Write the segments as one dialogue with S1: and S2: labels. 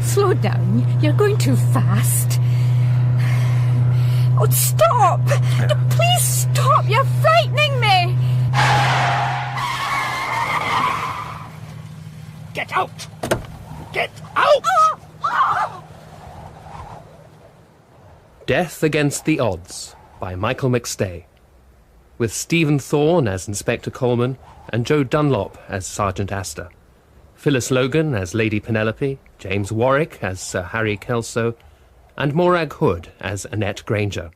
S1: Slow down. You're going too fast. Oh, stop! Please stop! You're frightening me!
S2: Get out! Get out!
S3: Death Against the Odds by Michael McStay, with Stephen Thorne as Inspector Coleman and Joe Dunlop as Sergeant Astor, Phyllis Logan as Lady Penelope, James Warwick as Sir Harry Kelso, and Morag Hood as Annette Granger.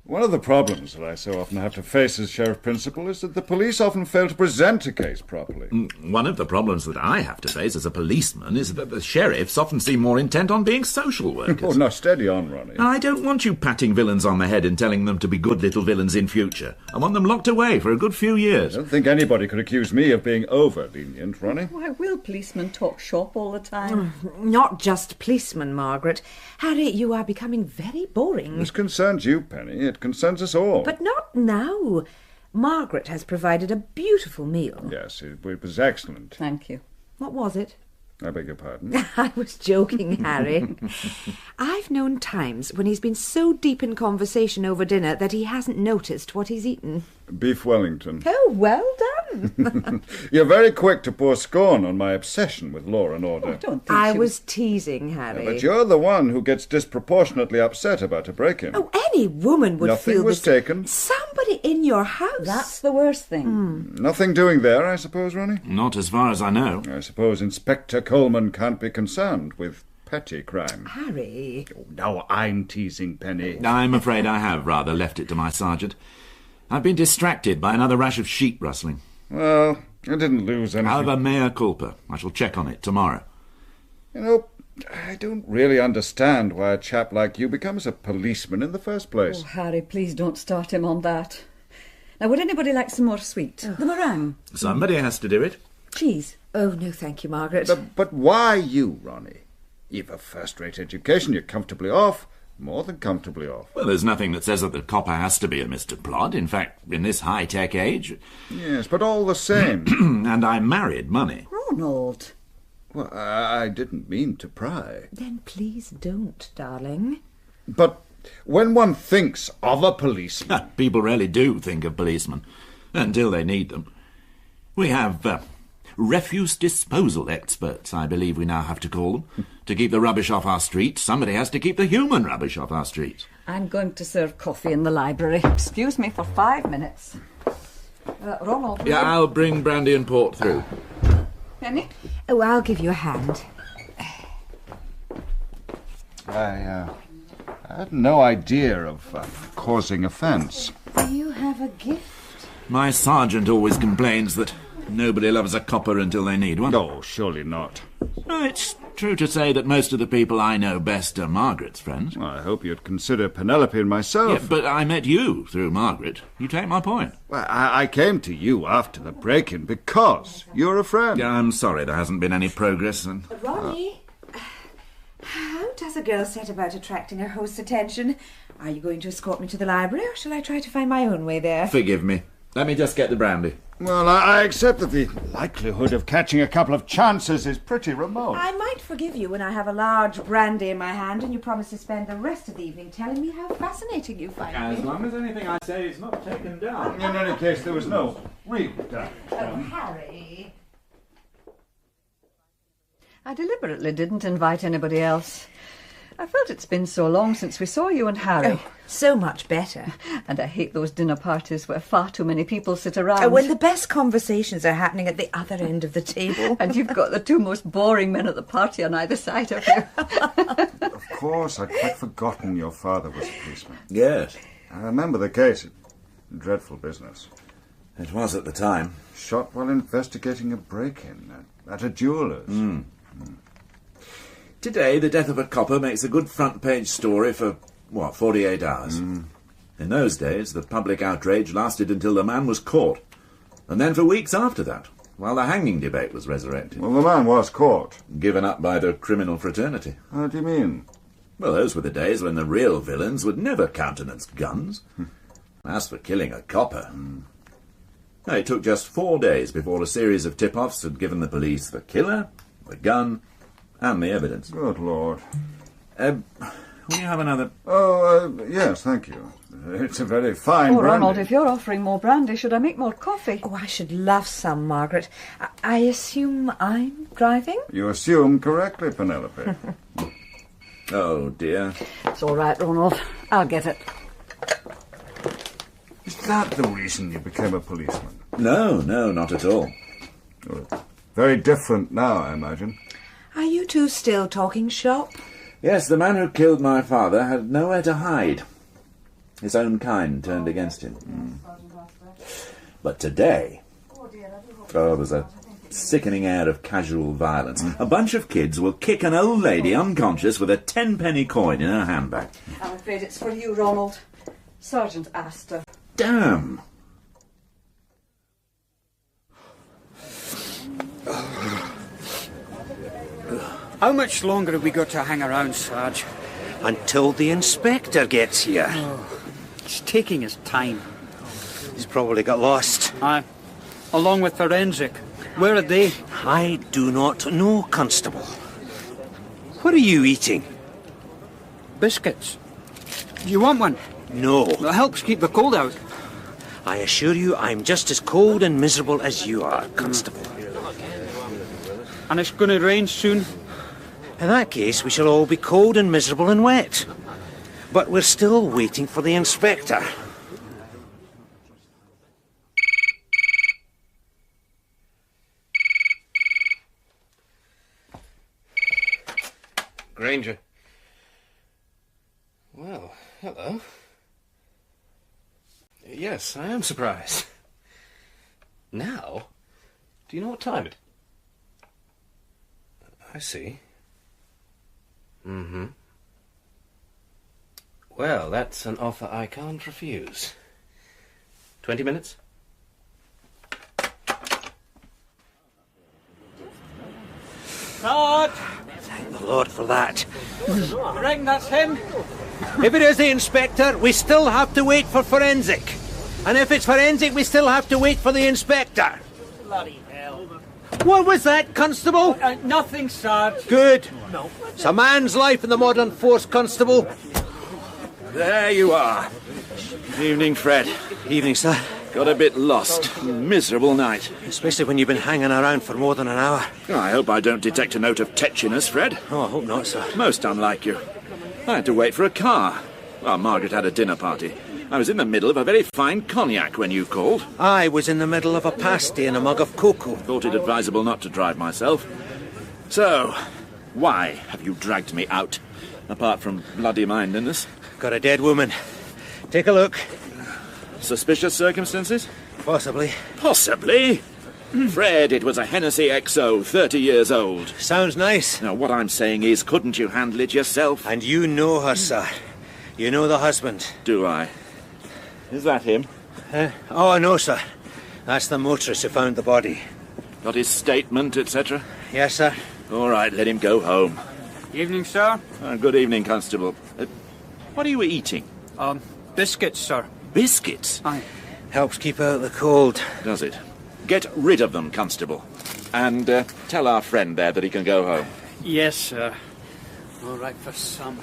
S4: One of the problems that I so often have to face as Sheriff Principal is that the police often fail to present a case properly.
S5: One of the problems that I have to face as a policeman is that the sheriffs often seem more intent on being social workers.
S4: Oh, now steady on, Ronnie.
S5: I don't want you patting villains on the head and telling them to be good little villains in future. I want them locked away for a good few years.
S4: I don't think anybody could accuse me of being over-lenient, Ronnie.
S6: Why will policemen talk shop all the time?
S7: Not just policemen, Margaret. Harry, you are becoming very boring.
S4: This concerns you, Penny. It concerns us all.
S7: But not now. Margaret has provided a beautiful meal.
S4: Yes, it was excellent.
S6: Thank you.
S7: What was it?
S4: I beg your pardon?
S7: I was joking, Harry. I've known times when he's been so deep in conversation over dinner that he hasn't noticed what he's eaten.
S4: Beef Wellington.
S7: Oh, well done.
S4: You're very quick to pour scorn on my obsession with law and order.
S6: I don't think
S7: I
S6: she
S7: was teasing, Harry.
S4: But you're the one who gets disproportionately upset about a break-in.
S7: Oh, any woman would
S4: Nothing
S7: feel
S4: was
S7: that
S4: taken.
S7: somebody in your house.
S6: That's the worst thing.
S4: Nothing doing there, I suppose, Ronnie?
S5: Not as far as I know.
S4: I suppose Inspector Coleman can't be concerned with petty crime.
S7: Harry.
S4: Oh, now I'm teasing, Penny.
S5: I'm afraid I have rather left it to my sergeant. I've been distracted by another rash of sheep rustling.
S4: Well, I didn't lose anything.
S5: However, mea culpa. I shall check on it tomorrow.
S4: You know, I don't really understand why a chap like you becomes a policeman in the first place.
S6: Oh, Harry, please don't start him on that. Now, would anybody like some more sweet? The meringue.
S5: Somebody has to do it.
S6: Cheese.
S7: Oh, no, thank you, Margaret.
S4: But why you, Ronnie? You've a first-rate education, you're comfortably off. More than comfortably off.
S5: Well, there's nothing that says that the copper has to be a Mr. Plod. In fact, in this high-tech age...
S4: Yes, but all the same.
S5: And I married money.
S6: Ronald.
S4: Well, I didn't mean to pry.
S7: Then please don't, darling.
S4: But when one thinks of a policeman...
S5: People rarely do think of policemen, until they need them. We have refuse disposal experts, I believe we now have to call them. To keep the rubbish off our streets, somebody has to keep the human rubbish off our streets.
S6: I'm going to serve coffee in the library. Excuse me for 5 minutes. Ronald.
S5: Yeah, I'll bring brandy and port through.
S6: Penny?
S7: Oh, I'll give you a hand.
S4: I had no idea of causing offence.
S6: Do you have a gift?
S5: My sergeant always complains that nobody loves a copper until they need one.
S4: Oh, surely not.
S5: It's true to say that most of the people I know best are Margaret's friends.
S4: Well, I hope you'd consider Penelope and myself.
S5: Yeah, but I met you through Margaret. You take my point.
S4: Well, I came to you after the break-in because you're a friend.
S5: Yeah, I'm sorry there hasn't been any progress. And
S7: Ronnie, how does a girl set about attracting her host's attention? Are you going to escort me to the library, or shall I try to find my own way there?
S5: Forgive me. Let me just get the brandy.
S4: Well, I accept that the likelihood of catching a couple of chances is pretty remote.
S7: I might forgive you when I have a large brandy in my hand and you promise to spend the rest of the evening telling me how fascinating you find
S5: As
S7: me.
S5: long as anything I say is not taken down.
S4: In any case, there was no real doubt.
S7: Oh, Harry.
S6: I deliberately didn't invite anybody else. I felt it's been so long since we saw you and Harry.
S7: Oh, so much better.
S6: And I hate those dinner parties where far too many people sit around.
S7: Oh, when the best conversations are happening at the other end of the table.
S6: And you've got the two most boring men at the party on either side of you.
S4: Of course, I'd quite forgotten your father was a policeman.
S5: Yes.
S4: I remember the case. Dreadful business.
S5: It was at the time.
S4: Shot while investigating a break-in at a jeweller's.
S5: Today, the death of a copper makes a good front-page story for, 48 hours. In those days, the public outrage lasted until the man was caught, and then for weeks after that, while the hanging debate was resurrected.
S4: Well, the man was caught.
S5: Given up by the criminal fraternity.
S4: How do you mean?
S5: Well, those were the days when the real villains would never countenance guns. As for killing a copper... It took just 4 days before a series of tip-offs had given the police the killer, the gun, And the evidence.
S4: Good Lord.
S5: Will you have another?
S4: Oh, yes, thank you. It's a very fine
S6: Oh,
S4: brandy.
S6: Ronald, if you're offering more brandy, should I make more coffee?
S7: Oh, I should love some, Margaret. I assume I'm driving?
S4: You assume correctly, Penelope.
S5: Oh, dear.
S6: It's all right, Ronald. I'll get it.
S4: Is that the reason you became a policeman?
S5: No, not at all.
S4: Oh, very different now, I imagine.
S7: Are you two still talking shop?
S5: Yes, the man who killed my father had nowhere to hide. His own kind turned against him. But today, there's a sickening air of casual violence. A bunch of kids will kick an old lady unconscious with a 10-penny coin in her handbag.
S6: I'm afraid it's for you, Ronald. Sergeant Astor.
S5: Damn!
S2: How much longer have we got to hang around, Sarge?
S8: Until the inspector gets here.
S2: It's taking his time.
S8: He's probably got lost.
S2: Aye. Along with forensic. Where are they?
S8: I do not know, Constable. What are you eating?
S2: Biscuits. Do you want one?
S8: No.
S2: That helps keep the cold out.
S8: I assure you I'm just as cold and miserable as you are, Constable.
S2: And it's going to rain soon.
S8: In that case, we shall all be cold and miserable and wet. But we're still waiting for the inspector.
S3: Granger. Well, hello. Yes, I am surprised. Now? Do you know what time it? I see. Mm-hmm. Well, that's an offer I can't refuse. 20 minutes?
S2: Sarge!
S8: Thank the Lord for that.
S2: You reckon that's him?
S8: If it is the inspector, we still have to wait for forensic. And if it's forensic, we still have to wait for the inspector.
S2: Bloody hell.
S8: What was that, Constable?
S2: Nothing, Sarge.
S8: Good. It's a man's life in the modern force, Constable.
S5: There you are. Evening, Fred.
S8: Evening, sir.
S5: Got a bit lost. Miserable night.
S8: Especially when you've been hanging around for more than an hour.
S5: I hope I don't detect a note of tetchiness, Fred.
S8: Oh, I hope not, sir.
S5: Most unlike you. I had to wait for a car. Well, Margaret had a dinner party. I was in the middle of a very fine cognac when you called.
S8: I was in the middle of a pasty and a mug of cocoa.
S5: Thought it advisable not to drive myself. So, why have you dragged me out? Apart from bloody mindedness.
S8: Got a dead woman. Take a look.
S5: Suspicious circumstances?
S8: Possibly.
S5: Possibly. Fred, it was a Hennessy XO, 30 years old.
S8: Sounds nice.
S5: Now, what I'm saying is, couldn't you handle it yourself?
S8: And you know her, sir. You know the husband.
S5: Do I? Is that him?
S8: Oh, no, sir. That's the motorist who found the body.
S5: Got his statement, etc.?
S8: Yes, sir.
S5: All right, let him go home.
S2: Evening, sir.
S5: Good evening, Constable. What are you eating?
S2: Biscuits, sir.
S5: Biscuits?
S2: Aye.
S8: Helps keep out the cold.
S5: Does it? Get rid of them, Constable. And tell our friend there that he can go home.
S2: Yes, sir. All right for some.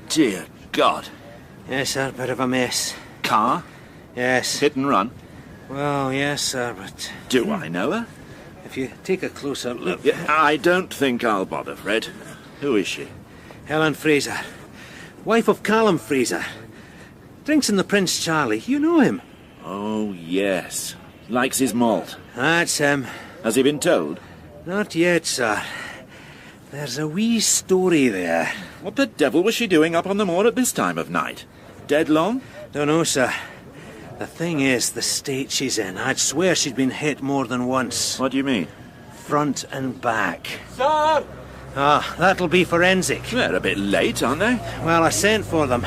S5: Dear God.
S8: Yes, sir. Bit of a mess.
S5: Car?
S8: Yes.
S5: Hit and run?
S8: Well, yes, sir, but
S5: Do I know her?
S8: if you take a closer look...
S5: Yeah, I don't think I'll bother, Fred. Who is she?
S8: Helen Fraser. Wife of Callum Fraser. Drinks in the Prince Charlie. You know him.
S5: Oh, yes. Likes his malt.
S8: That's him.
S5: Has he been told?
S8: Not yet, sir. There's a wee story there.
S5: What the devil was she doing up on the moor at this time of night? Dead long?
S8: Don't know, sir. The thing is, the state she's in, I'd swear she'd been hit more than once.
S5: What do you mean?
S8: Front and back.
S2: Sir!
S8: Ah, that'll be forensic.
S5: They're a bit late, aren't they?
S8: Well, I sent for them.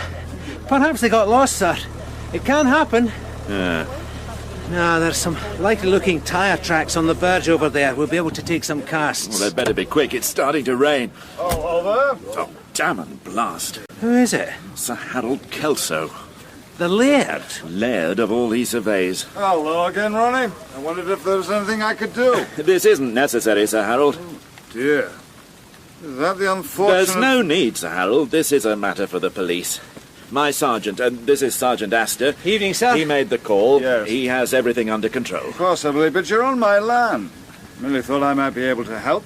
S8: Perhaps they got lost, sir. It can happen.
S5: Yeah.
S8: Now, there's some likely-looking tyre tracks on the verge over there. We'll be able to take some casts.
S5: Well, they'd better be quick. It's starting to rain.
S4: Oh, over.
S5: Oh, damn and blast.
S8: Who is it?
S5: Sir Harold Kelso.
S8: The laird.
S5: Laird of all he surveys.
S4: Hello again, Ronnie. I wondered if there was anything I could do.
S5: This isn't necessary, Sir Harold.
S4: Dear. Is that the unfortunate...
S5: There's no need, Sir Harold. This is a matter for the police. My sergeant, and this is Sergeant Astor.
S8: Evening, sir.
S5: He made the call.
S4: Yes.
S5: He has everything under control.
S4: Possibly, but you're on my land. Merely thought I might be able to help.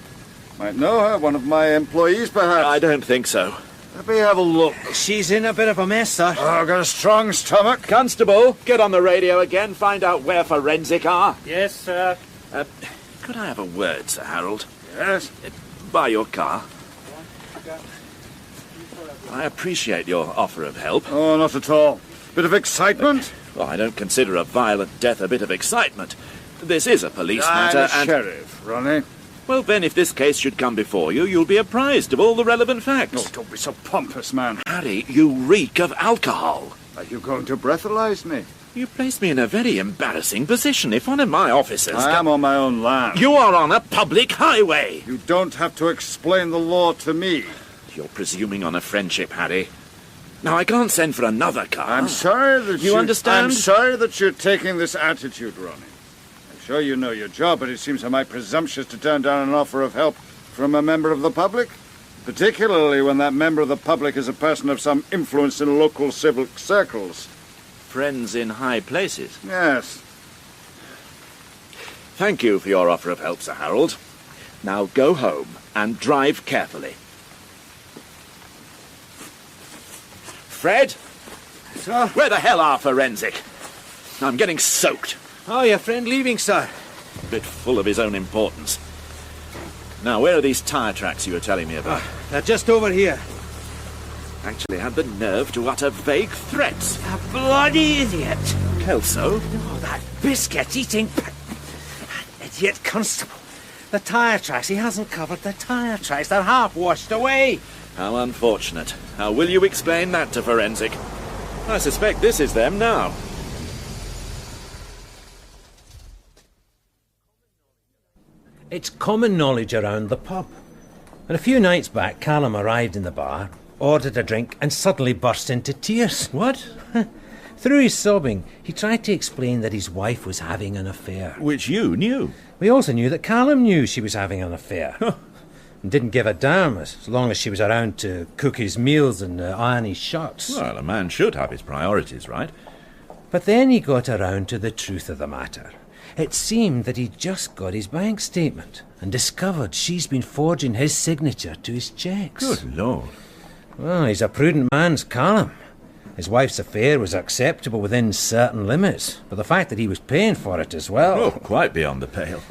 S4: Might know her, one of my employees, perhaps.
S5: I don't think so.
S4: Let me have a look.
S8: She's in a bit of a mess, sir.
S4: Oh, I've got a strong stomach.
S5: Constable, get on the radio again. Find out where forensic are.
S8: Yes, sir.
S5: Could I have a word, Sir Harold?
S4: Yes?
S5: By your car. I appreciate your offer of help.
S4: Oh, not at all. Bit of excitement?
S5: Well, I don't consider a violent death a bit of excitement. This is a police
S4: I'm
S5: matter, and...
S4: sheriff, Ronnie.
S5: Well, then, if this case should come before you, you'll be apprised of all the relevant facts.
S4: Oh, don't be so pompous, man.
S5: Harry, you reek of alcohol.
S4: Are you going to breathalyze me?
S5: You place me in a very embarrassing position. If one of my officers...
S4: I am on my own land.
S5: You are on a public highway.
S4: You don't have to explain the law to me.
S5: You're presuming on a friendship, Harry. Now, I can't send for another car.
S4: I'm sorry that
S5: You understand?
S4: I'm sorry that you're taking this attitude, Ronnie. I'm sure you know your job, but it seems I might presumptuous to turn down an offer of help from a member of the public, particularly when that member of the public is a person of some influence in local civic circles.
S5: Friends in high places.
S4: Yes.
S5: Thank you for your offer of help, Sir Harold. Now go home and drive carefully. Fred?
S8: Sir?
S5: Where the hell are forensic? I'm getting soaked.
S8: Oh, your friend leaving, sir.
S5: Bit full of his own importance. Now, where are these tyre tracks you were telling me about?
S8: They're just over here.
S5: Actually had the nerve to utter vague threats.
S8: A bloody idiot.
S5: Kelso?
S8: Oh, that biscuit-eating... That idiot constable. The tyre tracks. He hasn't covered the tyre tracks. They're half washed away.
S5: How unfortunate. How will you explain that to forensic? I suspect this is them now.
S8: It's common knowledge around the pub. And a few nights back, Callum arrived in the bar, ordered a drink, and suddenly burst into tears.
S5: What?
S8: Through his sobbing, he tried to explain that his wife was having an affair.
S5: Which you knew.
S8: We also knew that Callum knew she was having an affair. And didn't give a damn as long as she was around to cook his meals and iron his shirts.
S5: Well, a man should have his priorities, right?
S8: But then he got around to the truth of the matter. It seemed that he'd just got his bank statement and discovered she's been forging his signature to his cheques.
S5: Good Lord.
S8: Well, he's a prudent man's Callum. His wife's affair was acceptable within certain limits, but the fact that he was paying for it as well...
S5: Oh, quite beyond the pale.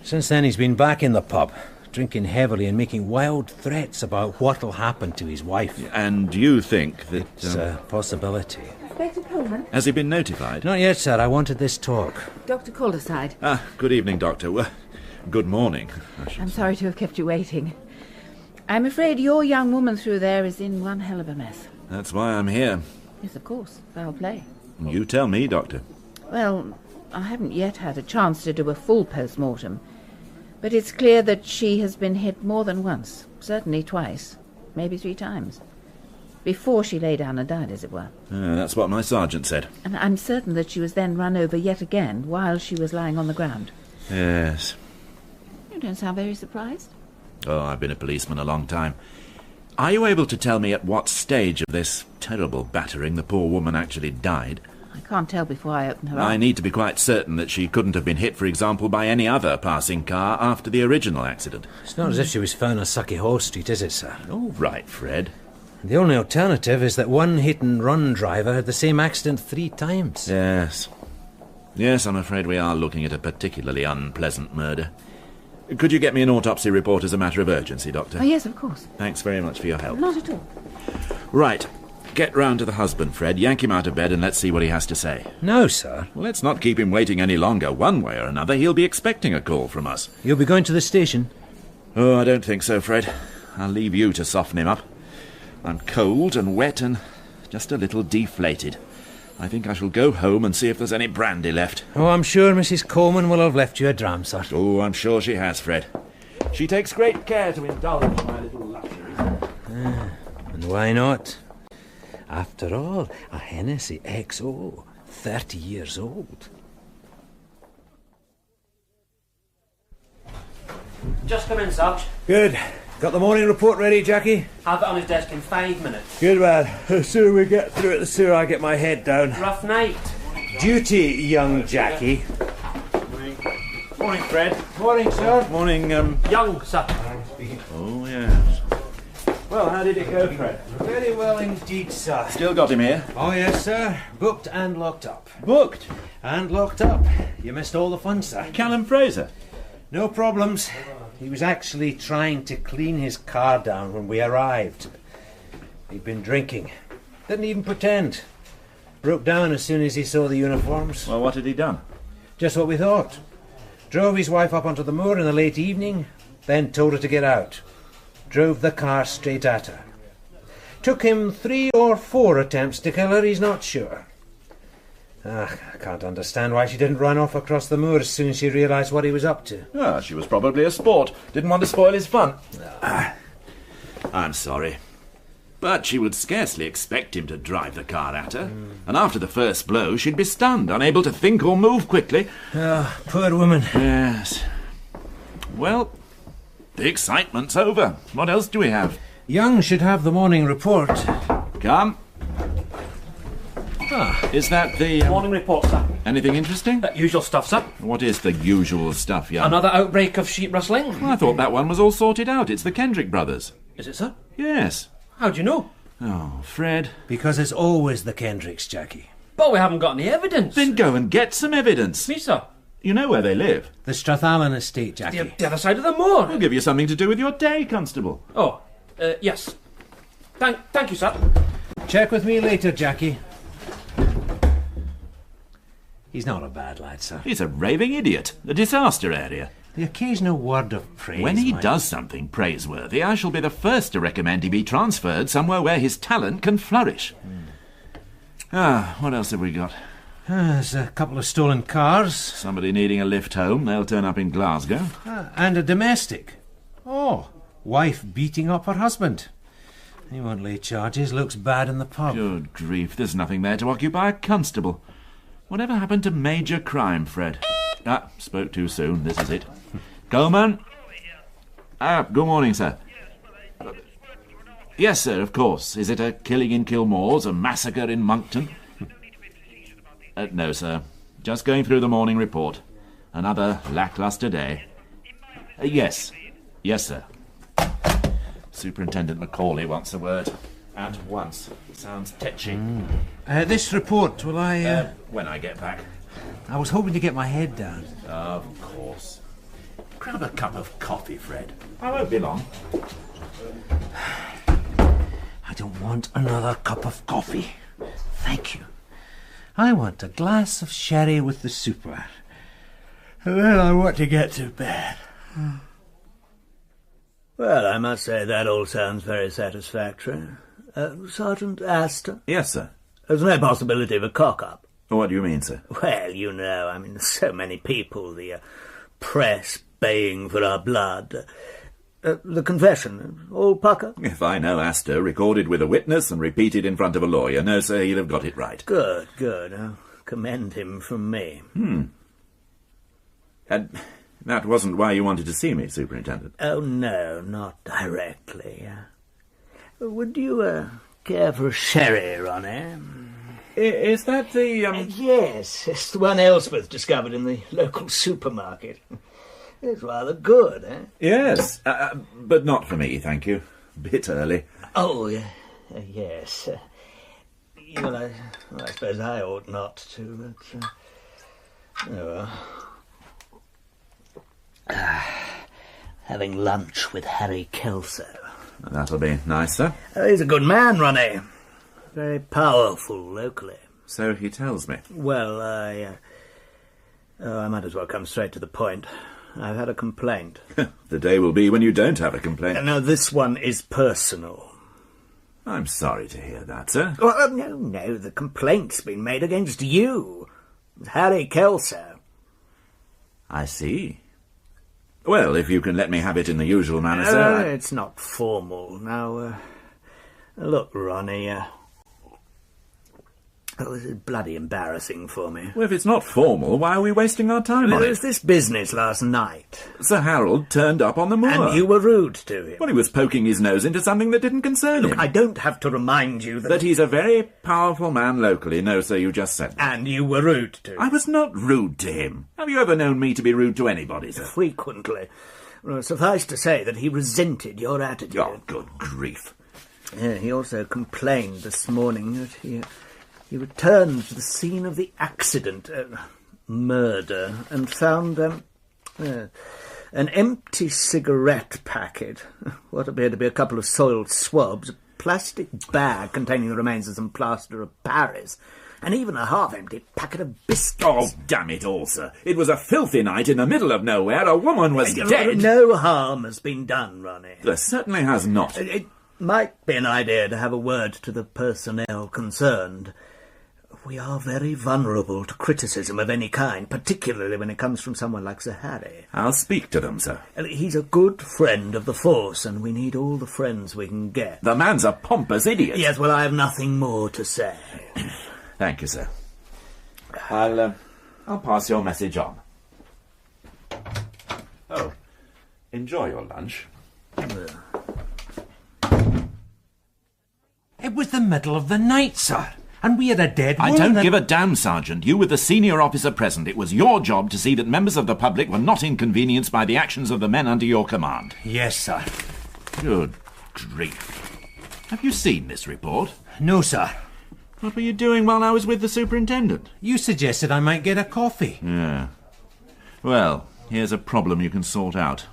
S8: Since then he's been back in the pub, drinking heavily and making wild threats about what'll happen to his wife.
S5: And you think that...
S8: It's a possibility.
S7: Inspector Coleman?
S5: Has he been notified?
S8: Not yet, sir. I wanted this talk.
S7: Dr. Calderside.
S5: Good evening, Doctor. Well, good morning.
S7: I'm sorry to have kept you waiting. I'm afraid your young woman through there is in one hell of a mess.
S5: That's why I'm here.
S7: Yes, of course. Foul play.
S5: You tell me, Doctor.
S7: Well, I haven't yet had a chance to do a full post-mortem, but it's clear that she has been hit more than once, certainly twice, maybe 3 times, before she lay down and died, as it were.
S5: That's what my sergeant said.
S7: And I'm certain that she was then run over yet again while she was lying on the ground.
S5: Yes.
S7: You don't sound very surprised.
S5: Oh, I've been a policeman a long time. Are you able to tell me at what stage of this terrible battering the poor woman actually died?
S7: I can't tell before I open her
S5: I
S7: eyes.
S5: need to be quite certain that she couldn't have been hit, for example, by any other passing car after the original accident.
S8: It's not as if she was found on Suckyhole Street, is it, sir?
S5: All right, Fred.
S8: The only alternative is that one hit-and-run driver had the same accident 3 times.
S5: Yes. Yes, I'm afraid we are looking at a particularly unpleasant murder. Could you get me an autopsy report as a matter of urgency, Doctor?
S7: Oh, yes, of course.
S5: Thanks very much for your help.
S7: Not at all.
S5: Right. Get round to the husband, Fred. Yank him out of bed and let's see what he has to say.
S8: No, sir.
S5: Well, let's not keep him waiting any longer. One way or another, he'll be expecting a call from us.
S8: You'll be going to the station?
S5: Oh, I don't think so, Fred. I'll leave you to soften him up. I'm cold and wet and just a little deflated. I think I shall go home and see if there's any brandy left.
S8: Oh, I'm sure Mrs. Coleman will have left you a dram, sir.
S5: Oh, I'm sure she has, Fred. She takes great care to indulge my little luxuries.
S8: And why not? After all, a Hennessy XO, 30 years old.
S9: Just come in, Sarge.
S8: Good. Got the morning report ready, Jackie?
S9: Have it on his desk in 5 minutes.
S8: Good, man. The sooner we get through it, the sooner I get my head down.
S9: Rough night.
S8: Duty, young Jackie.
S5: Morning, Fred.
S8: Morning, sir.
S5: Morning,
S9: Young, sir.
S5: Oh, yes.
S8: Well, how did it go, Fred? Very well indeed, sir.
S5: Still got him here.
S8: Oh, yes, sir. Booked and locked up.
S5: Booked.
S8: And locked up. You missed all the fun, sir.
S5: Callum Fraser.
S8: No problems. He was actually trying to clean his car down when we arrived. He'd been drinking. Didn't even pretend. Broke down as soon as he saw the uniforms.
S5: Well, what had he done?
S8: Just what we thought. Drove his wife up onto the moor in the late evening, then told her to get out. Drove the car straight at her. Took him 3 or 4 attempts to kill her, he's not sure. I can't understand why she didn't run off across the moor as soon as she realised what he was up to.
S5: Ah, she was probably a sport. Didn't want to spoil his fun. I'm sorry. But she would scarcely expect him to drive the car at her. And after the first blow, she'd be stunned, unable to think or move quickly.
S8: Ah, poor woman.
S5: Yes. Well, the excitement's over. What else do we have?
S8: Young should have the morning report.
S5: Come.
S8: Ah,
S5: Is that the...
S9: Morning report, sir.
S5: anything interesting?
S9: Usual stuff, sir.
S5: What is the usual stuff, young?
S9: Another outbreak of sheep rustling.
S5: Well, I thought that one was all sorted out. It's the Kendrick brothers.
S9: Is it, sir?
S5: Yes.
S9: How do you know?
S5: Oh, Fred.
S8: because it's always the Kendricks, Jackie.
S9: But we haven't got any evidence.
S5: Then go and get some evidence.
S9: Me, sir.
S5: You know where they live.
S8: The Strathallan estate, Jackie.
S9: The other side of the moor.
S5: We'll give you something to do with your day, Constable.
S9: Oh, yes. Thank you, sir.
S8: Check with me later, Jackie. He's not a bad lad, sir.
S5: He's a raving idiot. A disaster area.
S8: The occasional word of praise.
S5: When he
S8: might-
S5: does something praiseworthy, I shall be the first to recommend he be transferred somewhere where his talent can flourish. What else have we got?
S8: There's a couple of stolen cars.
S5: Somebody needing a lift home. They'll turn up in Glasgow.
S8: And a domestic. Oh, wife beating up her husband. He won't lay charges. Looks bad in the pub.
S5: Good grief, there's nothing there to occupy a constable. Whatever happened to major crime, Fred? Spoke too soon. This is it. Coleman? Good morning, sir. Yes, sir, of course. Is it a killing in Kilmore's, a massacre in Monkton? No, sir. Just going through the morning report. Another lacklustre day. Yes. Yes, sir. Superintendent Macaulay wants a word. At once. Sounds tetchy.
S8: This report, will I...
S5: When I get back.
S8: I was hoping to get my head down.
S5: Of course. Grab a cup of coffee, Fred. I won't be long.
S8: I don't want another cup of coffee. Thank you. I want a glass of sherry with the super. And then I want to get to bed.
S10: Well, I must say that all sounds very satisfactory. Sergeant Astor?
S5: Yes, sir.
S10: There's no possibility of a cock-up.
S5: What do you mean, sir?
S10: Well, you know, I mean, so many people, the press baying for our blood. The confession, all pucker?
S5: If I know Astor, recorded with a witness and repeated in front of a lawyer, no, sir, he'll have got it right.
S10: Good, good. I'll commend him from me.
S5: And that wasn't why you wanted to see me, Superintendent.
S10: Oh, no, not directly. Would you care for a sherry, Ronnie?
S5: Is that the,
S10: Yes, it's the one Ellsworth discovered in the local supermarket. It's rather good, eh?
S5: Yes, but not for me, thank you. Bit early.
S10: Oh, yes. Well, I suppose I ought not to, but... oh, well. Having lunch with Harry Kelso.
S5: That'll be nice, sir.
S10: He's a good man, Ronnie. Very powerful locally.
S5: So he tells me.
S10: Well, I might as well come straight to the point. I've had a complaint.
S5: The day will be when you don't have a complaint.
S10: Now, this one is personal.
S5: I'm sorry to hear that, sir.
S10: Well, no, the complaint's been made against you. Harry Kelso.
S5: I see. Well, if you can let me have it in the usual manner, sir.
S10: It's not formal. Now, look, Ronnie, Oh, this is bloody embarrassing for me.
S5: Well, if it's not formal, why are we wasting our time on
S10: There
S5: it?
S10: was this business last night.
S5: Sir Harold turned up on the moor.
S10: And you were rude to him.
S5: Well, he was poking his nose into something that didn't concern him.
S10: Look, I don't have to remind you that...
S5: That he's a very powerful man locally. No, sir, you just said that.
S10: And you were rude to him.
S5: I was not rude to him. Have you ever known me to be rude to anybody, sir?
S10: Frequently. Well, suffice to say that he resented your attitude.
S5: Oh, good grief.
S10: Yeah, he also complained this morning that he returned to the scene of the accident, murder, and found an empty cigarette packet, what appeared to be a couple of soiled swabs, a plastic bag containing the remains of some plaster of Paris, and even a half-empty packet of biscuits.
S5: Oh, damn it all, sir. It was a filthy night in the middle of nowhere. A woman was dead.
S10: No harm has been done, Ronnie.
S5: There certainly has not.
S10: It might be an idea to have a word to the personnel concerned. We are very vulnerable to criticism of any kind, particularly when it comes from someone like Sir Harry.
S5: I'll speak to them, sir.
S10: He's a good friend of the force, and we need all the friends we can get.
S5: The man's a pompous idiot.
S10: Yes, well, I have nothing more to say.
S5: Thank you, sir. I'll pass your message on. Oh, enjoy your lunch.
S8: It was the middle of the night, sir, and we had a dead
S5: I
S8: woman.
S5: don't give a damn, Sergeant. You were the senior officer present. It was your job to see that members of the public were not inconvenienced by the actions of the men under your command.
S8: Yes, sir.
S5: Good grief. Have you seen this report?
S8: No, sir.
S5: What were you doing while I was with the superintendent?
S8: You suggested I might get a coffee.
S5: Yeah. Well, here's a problem you can sort out.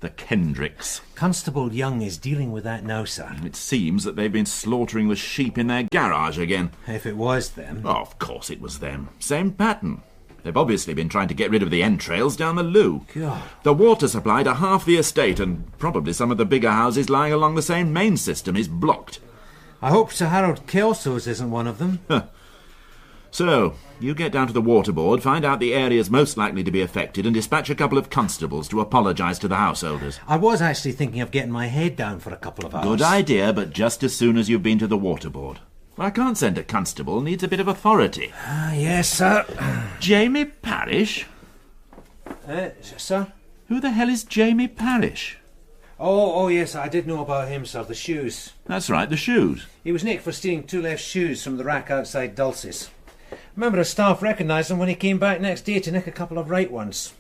S5: The Kendricks.
S8: Constable Young is dealing with that now, sir.
S5: It seems that they've been slaughtering the sheep in their garage again.
S8: If it was them.
S5: Oh, of course it was them. Same pattern. They've obviously been trying to get rid of the entrails down the loo.
S8: God.
S5: The water supply to half the estate, and probably some of the bigger houses lying along the same main system, is blocked.
S8: I hope Sir Harold Kelso's isn't one of them.
S5: So, you get down to the water board, find out the areas most likely to be affected, and dispatch a couple of constables to apologise to the householders.
S8: I was actually thinking of getting my head down for a couple of hours.
S5: Good idea, but just as soon as you've been to the water board. I can't send a constable, needs a bit of authority.
S8: Yes, sir.
S5: Jamie Parish?
S8: Sir?
S5: Who the hell is Jamie Parish?
S8: Oh, yes, I did know about him, sir, the shoes.
S5: That's right, the shoes.
S8: He was nicked for stealing 2 left shoes from the rack outside Dulce's. Member of staff recognised him when he came back next day to nick a couple of right ones.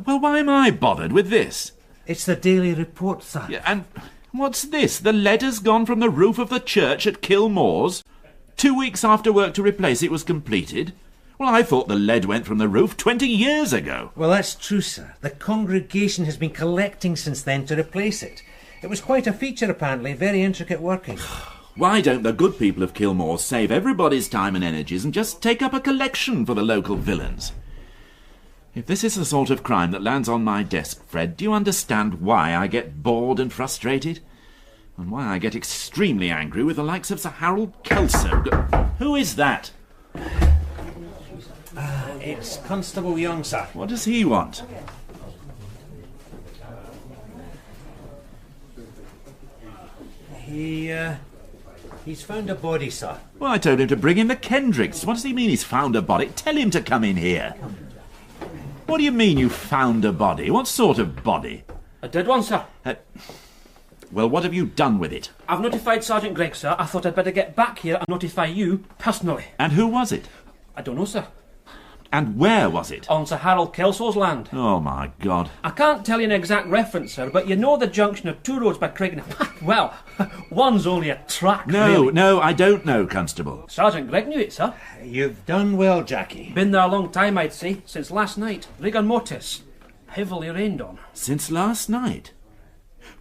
S5: Well, why am I bothered with this?
S8: It's the Daily Report, sir.
S5: Yeah, and what's this? The lead has gone from the roof of the church at Kilmore's? 2 weeks after work to replace it was completed? Well, I thought the lead went from the roof 20 years ago.
S8: Well, that's true, sir. The congregation has been collecting since then to replace it. It was quite a feature, apparently. Very intricate working.
S5: Why don't the good people of Kilmore save everybody's time and energies and just take up a collection for the local villains? If this is the sort of crime that lands on my desk, Fred, do you understand why I get bored and frustrated? And why I get extremely angry with the likes of Sir Harold Kelso? Who is that?
S8: It's Constable Young, sir.
S5: What does he want?
S8: He's found a body, sir.
S5: Well, I told him to bring in the Kendricks. What does he mean he's found a body? Tell him to come in here. What do you mean you found a body? What sort of body?
S9: A dead one, sir.
S5: Well, what have you done with it?
S9: I've notified Sergeant Gregg, sir. I thought I'd better get back here and notify you personally.
S5: And who was it?
S9: I don't know, sir.
S5: And where was it?
S9: On Sir Harold Kelso's land.
S5: Oh, my God.
S9: I can't tell you an exact reference, sir, but you know the junction of 2 roads by Craigen. Well, one's only a track, really.
S5: No, I don't know, Constable.
S9: Sergeant Gregg knew it, sir.
S8: You've done well, Jackie.
S9: Been there a long time, I'd say, since last night. Rigor mortis. Heavily rained on.
S5: Since last night?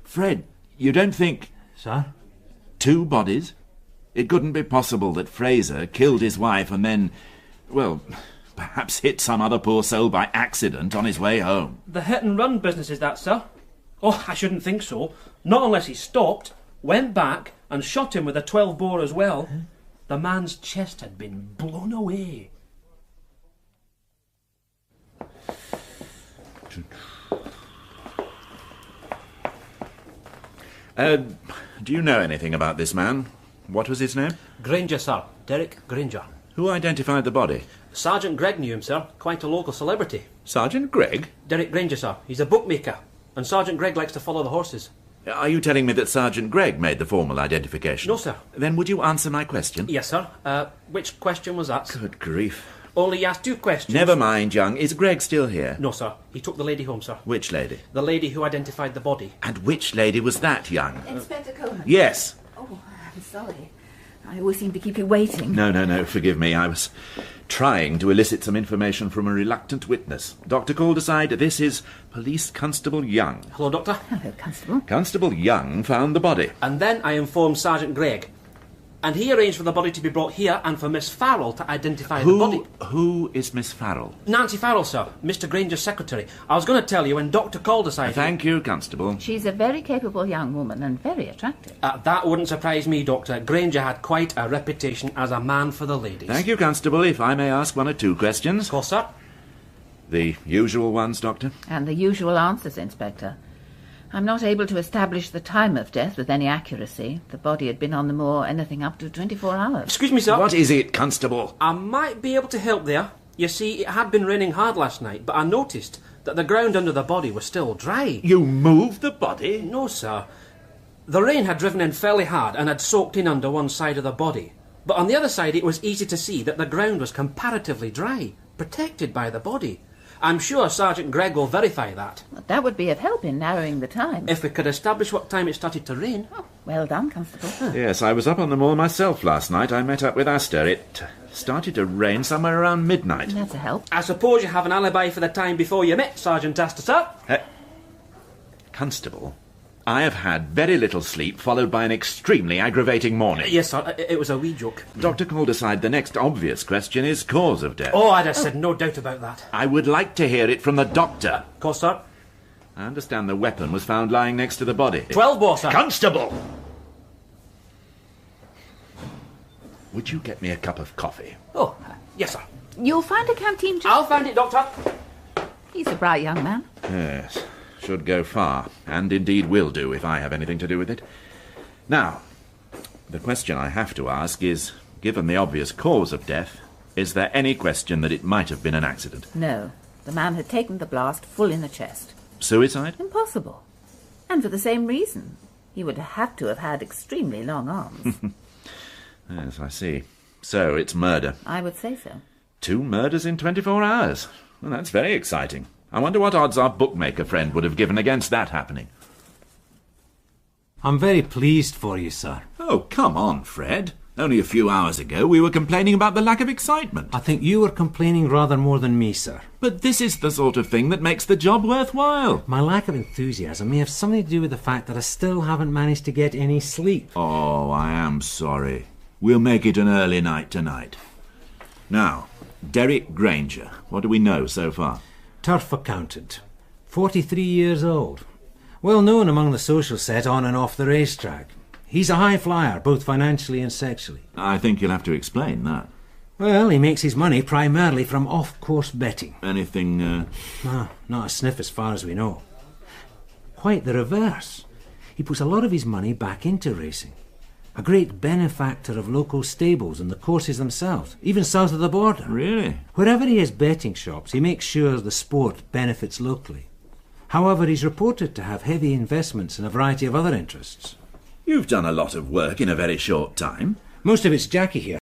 S5: Fred, you don't think...
S8: Sir?
S5: 2 bodies? It couldn't be possible that Fraser killed his wife and then, well, perhaps hit some other poor soul by accident on his way home.
S9: The hit-and-run business is that, sir. Oh, I shouldn't think so. Not unless he stopped, went back, and shot him with a 12-bore as well. Huh? The man's chest had been blown away.
S5: Do you know anything about this man? What was his name?
S9: Granger, sir. Derek Granger.
S5: Who identified the body?
S9: Sergeant Gregg knew him, sir. Quite a local celebrity.
S5: Sergeant Gregg?
S9: Derek Granger, sir. He's a bookmaker. And Sergeant Gregg likes to follow the horses.
S5: Are you telling me that Sergeant Gregg made the formal identification?
S9: No, sir.
S5: Then would you answer my question?
S9: Yes, sir. Which question was that?
S5: Good grief.
S9: Only asked 2 questions.
S5: Never mind, young. Is Gregg still here?
S9: No, sir. He took the lady home, sir.
S5: Which lady?
S9: The lady who identified the body.
S5: And which lady was that, young?
S7: Inspector Coleman.
S5: Yes.
S7: Oh, I'm sorry. I always seem to keep you waiting.
S5: No, forgive me. I was trying to elicit some information from a reluctant witness. Dr. Calderside, this is Police Constable Young.
S9: Hello, Doctor.
S7: Hello, Constable.
S5: Constable Young found the body.
S9: And then I informed Sergeant Gregg. And he arranged for the body to be brought here and for Miss Farrell to identify the body.
S5: Who is Miss Farrell?
S9: Nancy Farrell, sir. Mr. Granger's secretary. I was going to tell you when Dr. Calderside...
S5: Thank you, Constable.
S7: She's a very capable young woman and very attractive.
S9: That wouldn't surprise me, Doctor. Granger had quite a reputation as a man for the ladies.
S5: Thank you, Constable. If I may ask 1 or 2 questions.
S9: Of course, sir.
S5: The usual ones, Doctor?
S7: And the usual answers, Inspector. I'm not able to establish the time of death with any accuracy. The body had been on the moor anything up to 24 hours.
S9: Excuse me, sir.
S5: What is it, Constable?
S9: I might be able to help there. You see, it had been raining hard last night, but I noticed that the ground under the body was still dry.
S5: You moved the body?
S9: No, sir. The rain had driven in fairly hard and had soaked in under one side of the body. But on the other side, it was easy to see that the ground was comparatively dry, protected by the body. I'm sure Sergeant Gregg will verify that.
S7: That would be of help in narrowing the time.
S9: If we could establish what time it started to rain.
S7: Oh, well done, Constable.
S5: Yes, I was up on the moor myself last night. I met up with Astor. It started to rain somewhere around midnight.
S7: That's a help.
S9: I suppose you have an alibi for the time before you met Sergeant Astor, sir?
S5: Constable, I have had very little sleep, followed by an extremely aggravating morning.
S9: Yes, sir. It was a wee joke.
S5: Dr. Calderside, the next obvious question is cause of death.
S9: Oh, I'd have said no doubt about that.
S5: I would like to hear it from the doctor.
S9: Of course, sir.
S5: I understand the weapon was found lying next to the body.
S9: 12 bore, sir.
S5: Constable! Would you get me a cup of coffee?
S9: Oh, yes, sir.
S7: You'll find a canteen, too.
S9: I'll find it, Doctor.
S7: He's a bright young man.
S5: Yes, should go far, and indeed will do if I have anything to do with it. Now, the question I have to ask is, given the obvious cause of death, is there any question that it might have been an accident?
S7: No. The man had taken the blast full in the chest.
S5: Suicide?
S7: Impossible. And for the same reason. He would have to have had extremely long arms.
S5: Yes, I see. So it's murder.
S7: I would say so.
S5: 2 murders in 24 hours. Well, that's very exciting. I wonder what odds our bookmaker friend would have given against that happening.
S8: I'm very pleased for you, sir.
S5: Oh, come on, Fred. Only a few hours ago we were complaining about the lack of excitement.
S8: I think you were complaining rather more than me, sir.
S5: But this is the sort of thing that makes the job worthwhile.
S8: My lack of enthusiasm may have something to do with the fact that I still haven't managed to get any sleep.
S5: Oh, I am sorry. We'll make it an early night tonight. Now, Derek Granger. What do we know so far?
S8: Turf accountant. 43 years old. Well known among the social set on and off the racetrack. He's a high flyer, both financially and sexually.
S5: I think you'll have to explain that.
S8: Well, he makes his money primarily from off-course betting.
S5: Anything,
S8: Not a sniff as far as we know. Quite the reverse. He puts a lot of his money back into racing. A great benefactor of local stables and the courses themselves, even south of the border.
S5: Really?
S8: Wherever he has betting shops, he makes sure the sport benefits locally. However, he's reported to have heavy investments in a variety of other interests.
S5: You've done a lot of work in a very short time.
S8: Most of it's Jackie here.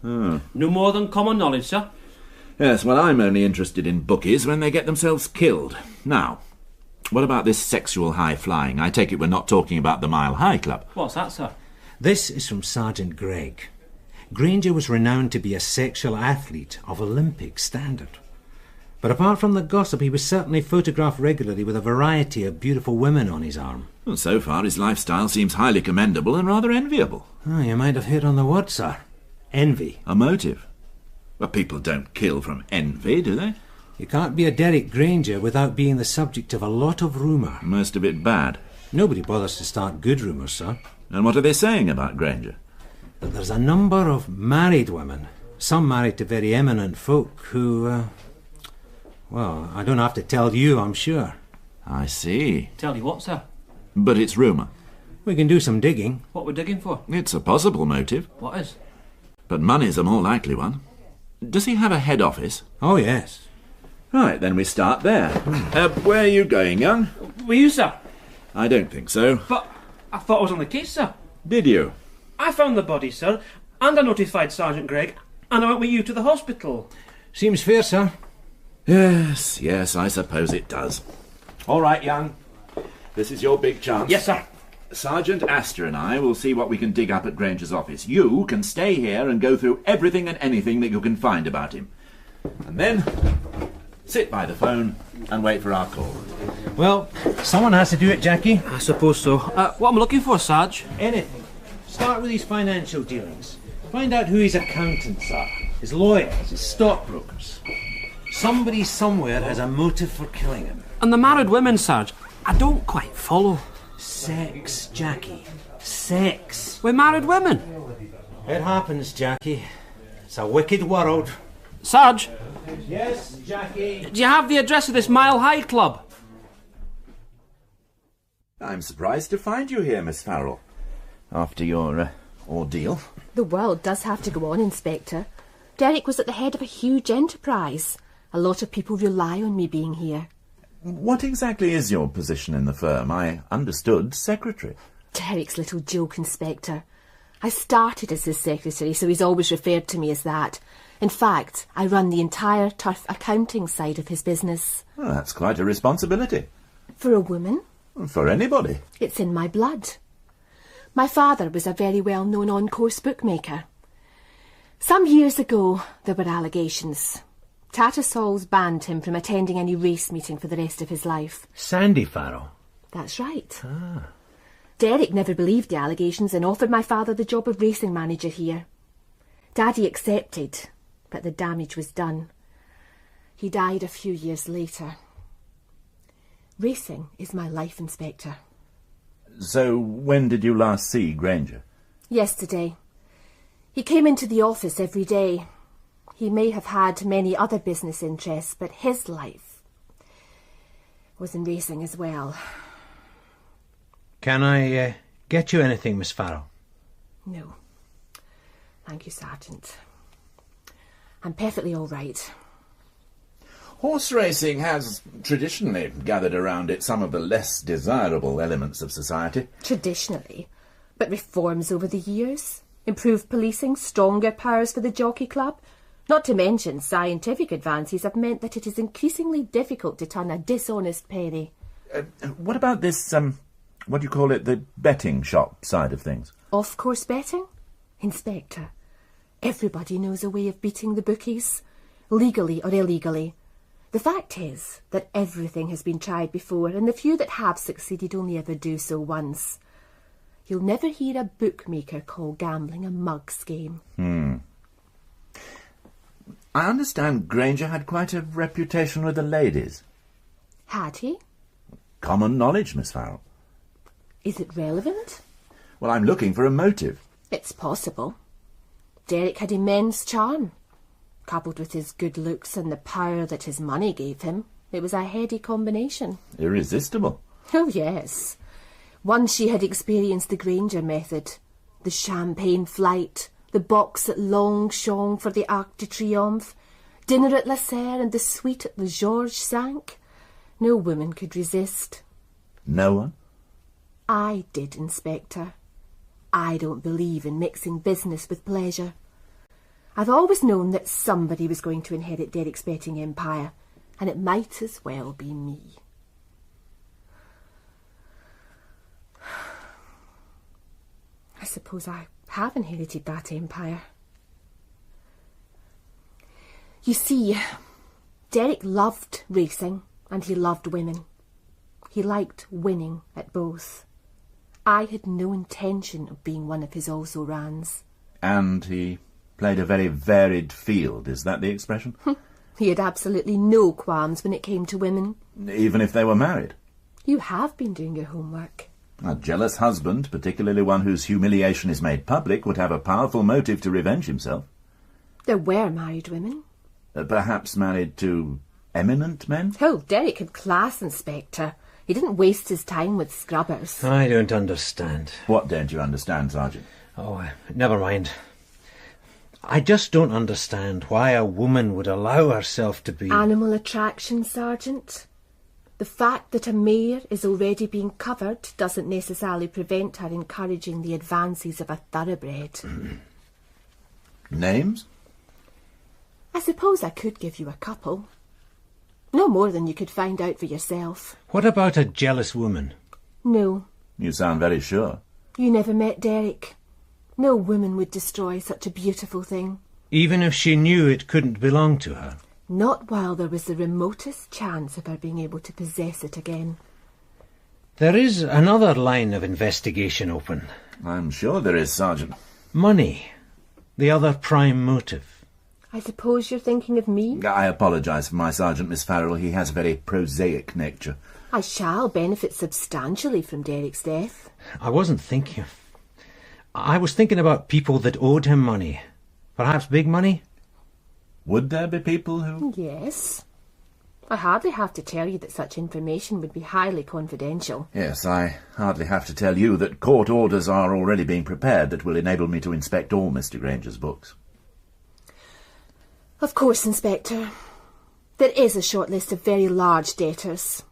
S5: Oh.
S9: No more than common knowledge, sir.
S5: Yes, well, I'm only interested in bookies when they get themselves killed. Now, what about this sexual high-flying? I take it we're not talking about the Mile High Club.
S9: What's that, sir?
S8: This is from Sergeant Gregg. Granger was renowned to be a sexual athlete of Olympic standard. But apart from the gossip, he was certainly photographed regularly with a variety of beautiful women on his arm.
S5: Well, so far his lifestyle seems highly commendable and rather enviable.
S8: Oh, you might have hit on the word, sir. Envy.
S5: A motive? Well, people don't kill from envy, do they?
S8: You can't be a Derek Granger without being the subject of a lot of rumour.
S5: Most of it bad.
S8: Nobody bothers to start good rumours, sir.
S5: And what are they saying about Granger?
S8: That there's a number of married women, some married to very eminent folk, who, well, I don't have to tell you, I'm sure.
S5: I see.
S9: Tell you what, sir?
S5: But it's rumour.
S8: We can do some digging.
S9: What we're digging for?
S5: It's a possible motive,
S9: What is?
S5: but money's a more likely one. Does he have a head office?
S8: Oh, yes.
S5: Right, then we start there. Where are you going, young?
S9: Were you, sir?
S5: I don't think so.
S9: But I thought I was on the case, sir.
S5: Did you?
S9: I found the body, sir, and I notified Sergeant Gregg, and I went with you to the hospital.
S8: Seems fair, sir.
S5: Yes, I suppose it does. All right, young. This is your big chance.
S9: Yes, sir.
S5: Sergeant Astor and I will see what we can dig up at Granger's office. You can stay here and go through everything and anything that you can find about him. And then sit by the phone and wait for our call.
S8: Well, someone has to do it, Jackie.
S9: I suppose so. What am I looking for, Sarge?
S8: Anything. Start with his financial dealings. Find out who his accountants are, his lawyers, his stockbrokers. Somebody somewhere has a motive for killing him.
S9: And the married women, Sarge, I don't quite follow.
S8: Sex, Jackie. Sex.
S9: With married women?
S8: It happens, Jackie. It's a wicked world.
S9: Sarge,
S8: Yes, Jackie.
S9: do you have the address of this Mile High Club?
S5: I'm surprised to find you here, Miss Farrell. After your ordeal.
S1: The world does have to go on, Inspector. Derek was at the head of a huge enterprise. A lot of people rely on me being here.
S5: What exactly is your position in the firm? I understood secretary.
S1: Derek's little joke, Inspector. I started as his secretary, so he's always referred to me as that. In fact, I run the entire turf accounting side of his business.
S5: Well, that's quite a responsibility.
S1: For a woman,
S5: For anybody.
S1: it's in my blood. My father was a very well-known on-course bookmaker. Some years ago, there were allegations. Tattersalls banned him from attending any race meeting for the rest of his life.
S8: Sandy Farrell.
S1: That's right. Derek never believed the allegations and offered my father the job of racing manager here. Daddy accepted, but the damage was done. He died a few years later. Racing is my life, Inspector.
S5: So when did you last see Granger?
S1: Yesterday. He came into the office every day. He may have had many other business interests, but his life was in racing as well.
S8: Can I get you anything, Miss Farrell?
S1: No. Thank you, Sergeant. I'm perfectly all right.
S5: Horse racing has traditionally gathered around it some of the less desirable elements of society.
S1: Traditionally. But reforms over the years. Improved policing, stronger powers for the jockey club. Not to mention scientific advances have meant that it is increasingly difficult to turn a dishonest penny.
S5: What about this, what do you call it, the betting shop side of things?
S1: Off-course betting? Inspector, everybody knows a way of beating the bookies, legally or illegally. The fact is that everything has been tried before, and the few that have succeeded only ever do so once. You'll never hear a bookmaker call gambling a mug's game.
S5: I understand Granger had quite a reputation with the ladies.
S1: Had he?
S5: Common knowledge, Miss Farrell.
S1: Is it relevant?
S5: Well, I'm looking for a motive.
S1: It's possible. Derek had immense charm. Coupled with his good looks and the power that his money gave him, it was a heady combination.
S5: Irresistible.
S1: Oh, yes. Once she had experienced the Granger method, the champagne flight, the box at Longchamp for the Arc de Triomphe, dinner at La Serre and the suite at the Georges V. No woman could resist.
S5: No one?
S1: I did, Inspector. I don't believe in mixing business with pleasure. I've always known that somebody was going to inherit Derek's betting empire, and it might as well be me. I suppose I have inherited that empire. You see, Derek loved racing and he loved women. He liked winning at both. I had no intention of being one of his also-rans.
S5: And he played a very varied field, is that the expression?
S1: He had absolutely no qualms when it came to women.
S5: Even if they were married?
S1: You have been doing your homework.
S5: A jealous husband, particularly one whose humiliation is made public, would have a powerful motive to revenge himself.
S1: There were married women.
S5: Perhaps married to eminent men?
S1: Oh, Derek had class, Inspector. He didn't waste his time with scrubbers.
S8: I don't understand.
S5: What don't you understand, Sergeant?
S8: Oh, never mind. I just don't understand why a woman would allow herself to be...
S1: Animal attraction, Sergeant. The fact that a mare is already being covered doesn't necessarily prevent her encouraging the advances of a thoroughbred.
S5: Names?
S1: I suppose I could give you a couple. No more than you could find out for yourself.
S8: What about a jealous woman?
S1: No.
S5: You sound very sure.
S1: You never met Derek. No woman would destroy such a beautiful thing.
S8: Even if she knew it couldn't belong to her?
S1: Not while there was the remotest chance of her being able to possess it again.
S8: There is another line of investigation open.
S5: I'm sure there is, Sergeant.
S8: Money. The other prime motive.
S1: I suppose you're thinking of me?
S5: I apologise for my Sergeant, Miss Farrell. He has a very prosaic nature.
S1: I shall benefit substantially from Derek's death.
S8: I wasn't thinking... I was thinking about people that owed him money. Perhaps big money?
S5: Would there be people who...
S1: Yes. I hardly have to tell you that such information would be highly confidential.
S5: Yes, I hardly have to tell you that court orders are already being prepared that will enable me to inspect all Mr. Granger's books.
S1: Of course, Inspector. There is a short list of very large debtors.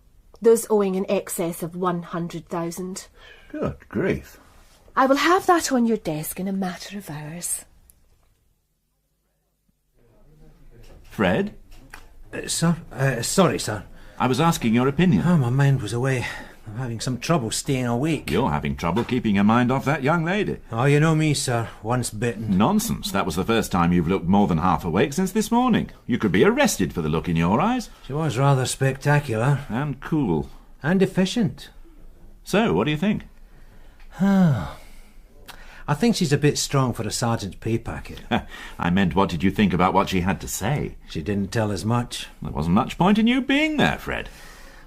S1: Those owing in excess of 100,000.
S5: Good grief.
S1: I will have that on your desk in a matter of hours.
S5: Fred?
S8: Sir? Sorry, sir.
S5: I was asking your opinion.
S8: Oh, my mind was away. I'm having some trouble staying awake.
S5: You're having trouble keeping your mind off that young lady.
S8: Oh, you know me, sir. Once bitten.
S5: Nonsense. That was the first time you've looked more than half awake since this morning. You could be arrested for the look in your eyes.
S8: She was rather spectacular.
S5: And cool.
S8: And efficient.
S5: So, what do you think?
S8: I think she's a bit strong for a sergeant's pay packet.
S5: I meant, what did you think about what she had to say?
S8: She didn't tell us much.
S5: There wasn't much point in you being there, Fred.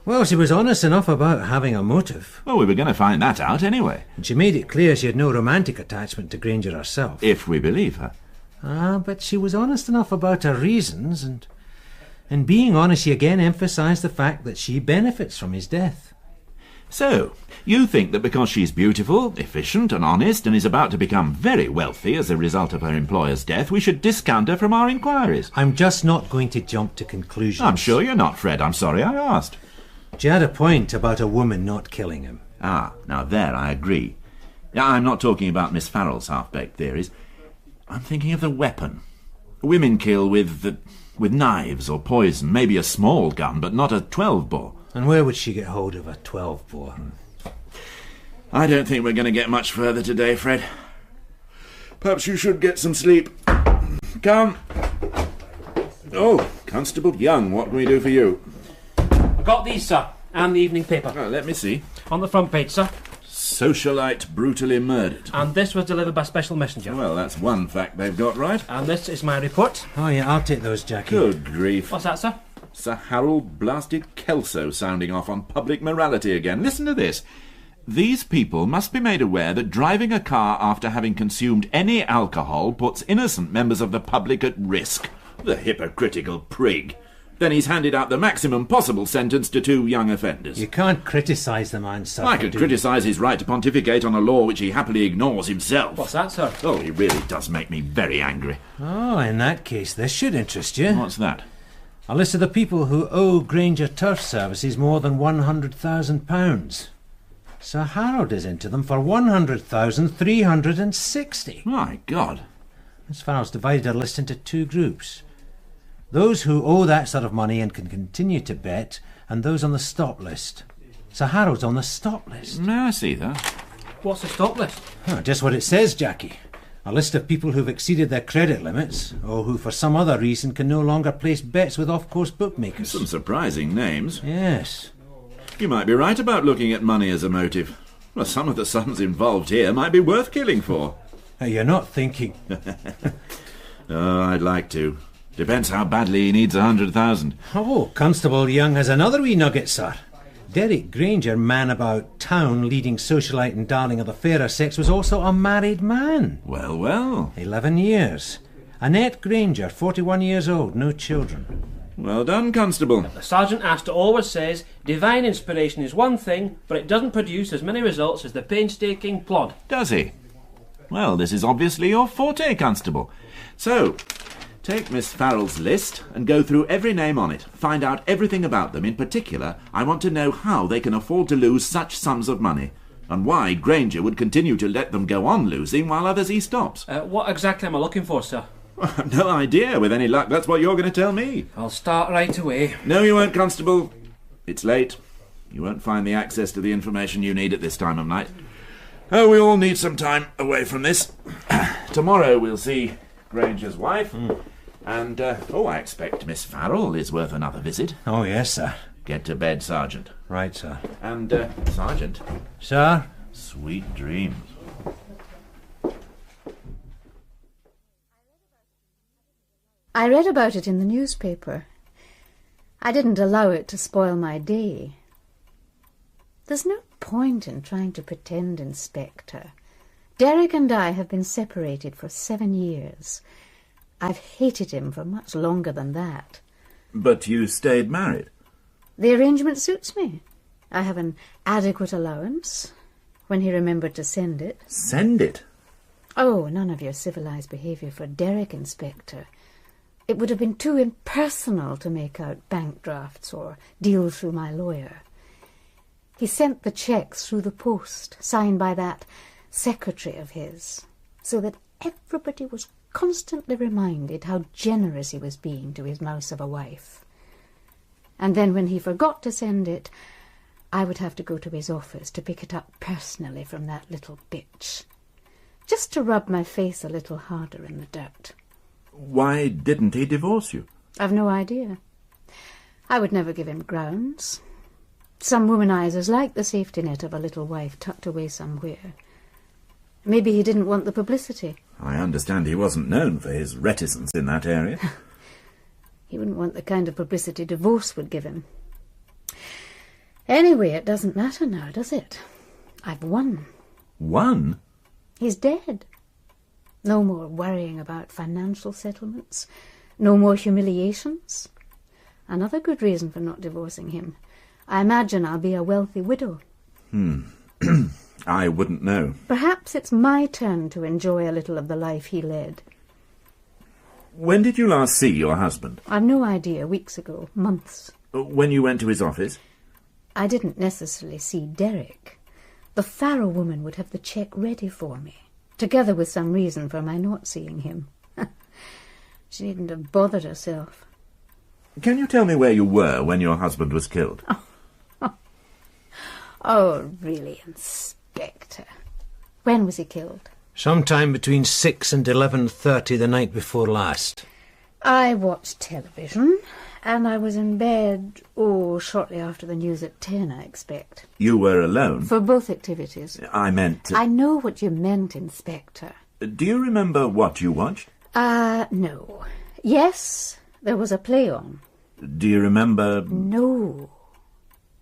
S8: Well, she was honest enough about having a motive.
S5: Well, we were going to find that out anyway.
S8: And she made it clear she had no romantic attachment to Granger herself.
S5: If we believe her.
S8: But she was honest enough about her reasons, and in being honest, she again emphasised the fact that she benefits from his death.
S5: So, you think that because she's beautiful, efficient and honest and is about to become very wealthy as a result of her employer's death, we should discount her from our inquiries?
S8: I'm just not going to jump to conclusions.
S5: I'm sure you're not, Fred. I'm sorry I asked.
S8: She had a point about a woman not killing him.
S5: Now there I agree. I'm not talking about Miss Farrell's half-baked theories. I'm thinking of the weapon. Women kill with knives or poison, maybe a small gun, but not a 12-bore.
S8: And where would she get hold of a 12-bore?
S5: I don't think we're going to get much further today, Fred. Perhaps you should get some sleep. Come. Oh, Constable Young, what can we do for you?
S9: I got these, sir, and the evening paper.
S5: Oh, let me see.
S9: On the front page, sir.
S5: Socialite brutally murdered.
S9: And this was delivered by special messenger.
S5: Well, that's one fact they've got right.
S9: And this is my report.
S8: Oh, yeah, I'll take those, Jackie.
S5: Good grief.
S9: What's that, sir?
S5: Sir Harold blasted Kelso sounding off on public morality again. Listen to this. These people must be made aware that driving a car after having consumed any alcohol puts innocent members of the public at risk. The hypocritical prig. Then he's handed out the maximum possible sentence to 2 young offenders.
S8: You can't criticise the man, sir.
S5: I could criticise his right to pontificate on a law which he happily ignores himself.
S9: What's that, sir?
S5: Oh, he really does make me very angry.
S8: Oh, in that case, this should interest you.
S5: What's that?
S8: A list of the people who owe Granger Turf Services more than £100,000. Sir Harold is into them for £100,360.
S5: My God.
S8: Miss Farrell's divided her list into 2 groups. Those who owe that sort of money and can continue to bet, and those on the stop list. Sir Harold's on the stop list.
S5: I see that.
S9: What's the stop list?
S8: Just what it says, Jackie. A list of people who've exceeded their credit limits, or who for some other reason can no longer place bets with off-course bookmakers.
S5: Some surprising names.
S8: Yes.
S5: You might be right about looking at money as a motive. Well, some of the sums involved here might be worth killing for.
S8: You're not thinking...
S5: Oh, I'd like to. Depends how badly he needs 100,000.
S8: Oh, Constable Young has another wee nugget, sir. Derek Granger, man about town, leading socialite and darling of the fairer sex, was also a married man.
S5: Well.
S8: 11 years. Annette Granger, 41 years old, no children.
S5: Well done, Constable.
S9: The Sergeant Astor always says divine inspiration is one thing, but it doesn't produce as many results as the painstaking plod.
S5: Does he? Well, this is obviously your forte, Constable. So, take Miss Farrell's list and go through every name on it. Find out everything about them. In particular, I want to know how they can afford to lose such sums of money, and why Granger would continue to let them go on losing while others he stops.
S9: What exactly am I looking for, sir?
S5: No idea. With any luck, that's what you're going to tell me.
S9: I'll start right away.
S5: No, you won't, Constable. It's late. You won't find the access to the information you need at this time of night. Oh, we all need some time away from this. Tomorrow we'll see Granger's wife. And, I expect Miss Farrell is worth another visit.
S8: Oh, yes, sir.
S5: Get to bed, Sergeant.
S8: Right, sir.
S5: And, Sergeant.
S8: Sir?
S5: Sweet dreams.
S11: I read about it in the newspaper. I didn't allow it to spoil my day. There's no point in trying to pretend, Inspector. Derek and I have been separated for 7 years. I've hated him for much longer than that.
S5: But you stayed married?
S11: The arrangement suits me. I have an adequate allowance, when he remembered to send it.
S5: Send it?
S11: Oh, none of your civilized behaviour for Derek, Inspector. It would have been too impersonal to make out bank drafts or deal through my lawyer. He sent the cheques through the post, signed by that secretary of his, so that everybody was constantly reminded how generous he was being to his mouse of a wife. And then when he forgot to send it, I would have to go to his office to pick it up personally from that little bitch, just to rub my face a little harder in the dirt.
S5: Why didn't he divorce you?
S11: I've no idea. I would never give him grounds. Some womanizers like the safety net of a little wife tucked away somewhere. Maybe he didn't want the publicity.
S5: I understand he wasn't known for his reticence in that area.
S11: He wouldn't want the kind of publicity divorce would give him. Anyway, it doesn't matter now, does it? I've won.
S5: Won?
S11: He's dead. No more worrying about financial settlements. No more humiliations. Another good reason for not divorcing him. I imagine I'll be a wealthy widow.
S5: I wouldn't know.
S11: Perhaps it's my turn to enjoy a little of the life he led.
S5: When did you last see your husband?
S11: I've no idea. Weeks ago. Months.
S5: When you went to his office?
S11: I didn't necessarily see Derek. The Farrell woman would have the cheque ready for me, together with some reason for my not seeing him. She needn't have bothered herself.
S5: Can you tell me where you were when your husband was killed?
S11: Oh, really, Inspector? When was he killed?
S8: Sometime between 6 and 11:30 the night before last.
S11: I watched television, and I was in bed, shortly after the news at 10, I expect.
S5: You were alone?
S11: For both activities.
S5: I meant...
S11: I know what you meant, Inspector.
S5: Do you remember what you watched?
S11: No. Yes, there was a play on.
S5: Do you remember...
S11: No.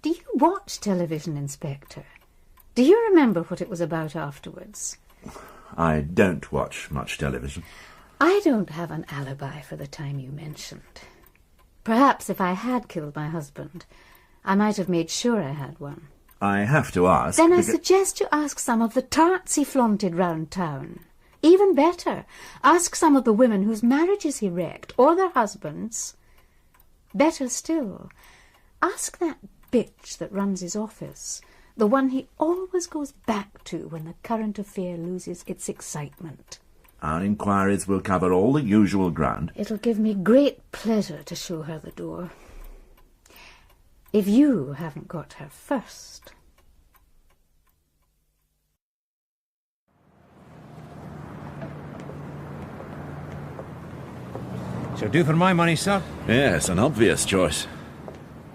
S11: Do you watch television, Inspector? Do you remember what it was about afterwards?
S5: I don't watch much television.
S11: I don't have an alibi for the time you mentioned. Perhaps if I had killed my husband, I might have made sure I had one.
S5: I have to ask...
S11: Then I suggest you ask some of the tarts he flaunted round town. Even better, ask some of the women whose marriages he wrecked, or their husbands. Better still, ask that bitch that runs his office, the one he always goes back to when the current affair loses its excitement.
S5: Our inquiries will cover all the usual ground.
S11: It'll give me great pleasure to show her the door. If you haven't got her first.
S8: So do for my money, sir.
S5: Yes, an obvious choice.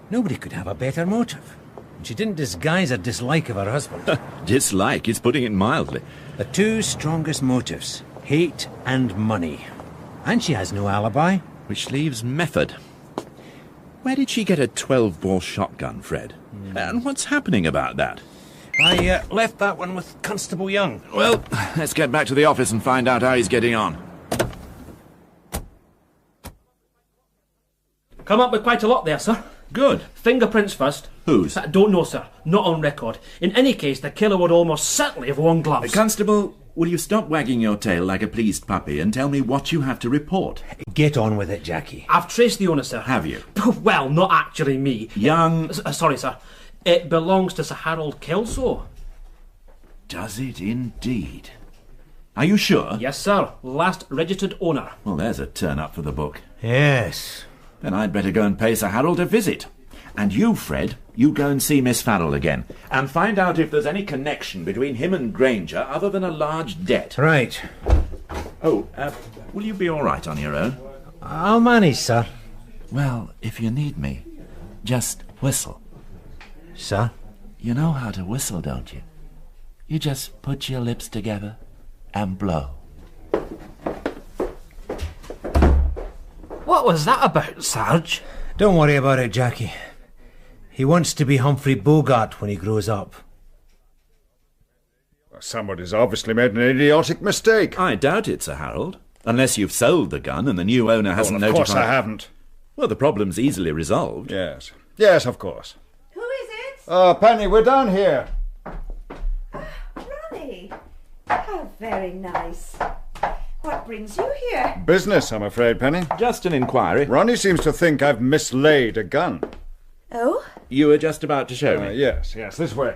S8: Nobody could have a better motive. And she didn't disguise her dislike of her husband.
S5: Dislike is putting it mildly.
S8: The two strongest motives, hate and money. And she has no alibi.
S5: Which leaves method. Where did she get a 12-bore shotgun, Fred? And what's happening about that?
S8: I left that one with Constable Young.
S5: Well, let's get back to the office and find out how he's getting on.
S9: Come up with quite a lot there, sir.
S5: Good.
S9: Fingerprints first.
S5: Whose?
S9: Don't know, sir. Not on record. In any case, the killer would almost certainly have worn gloves.
S5: Constable, will you stop wagging your tail like a pleased puppy and tell me what you have to report?
S8: Get on with it, Jackie.
S9: I've traced the owner, sir.
S5: Have you?
S9: Well, not actually me.
S5: Young...
S9: Sorry, sir. It belongs to Sir Harold Kelso.
S5: Does it indeed? Are you sure?
S9: Yes, sir. Last registered owner.
S5: Well, there's a turn-up for the book.
S8: Yes.
S5: Then I'd better go and pay Sir Harold a visit. And you, Fred, you go and see Miss Farrell again, and find out if there's any connection between him and Granger other than a large debt.
S8: Right.
S5: Oh, will you be all right on your own?
S8: I'll manage, sir.
S5: Well, if you need me, just whistle.
S8: Sir?
S5: You know how to whistle, don't you? You just put your lips together and blow.
S9: What was that about, Sarge?
S8: Don't worry about it, Jackie. He wants to be Humphrey Bogart when he grows up.
S4: Somebody's obviously made an idiotic mistake.
S5: I doubt it, Sir Harold. Unless you've sold the gun and the new owner hasn't notified...
S4: Of course I haven't.
S5: Well, the problem's easily resolved.
S4: Yes. Yes, of course.
S11: Who is it?
S4: Penny, we're down here.
S11: Ronnie. How very nice. What brings you here?
S4: Business, I'm afraid, Penny.
S5: Just an inquiry.
S4: Ronnie seems to think I've mislaid a gun.
S11: Oh?
S5: You were just about to show me.
S4: Yes, this way.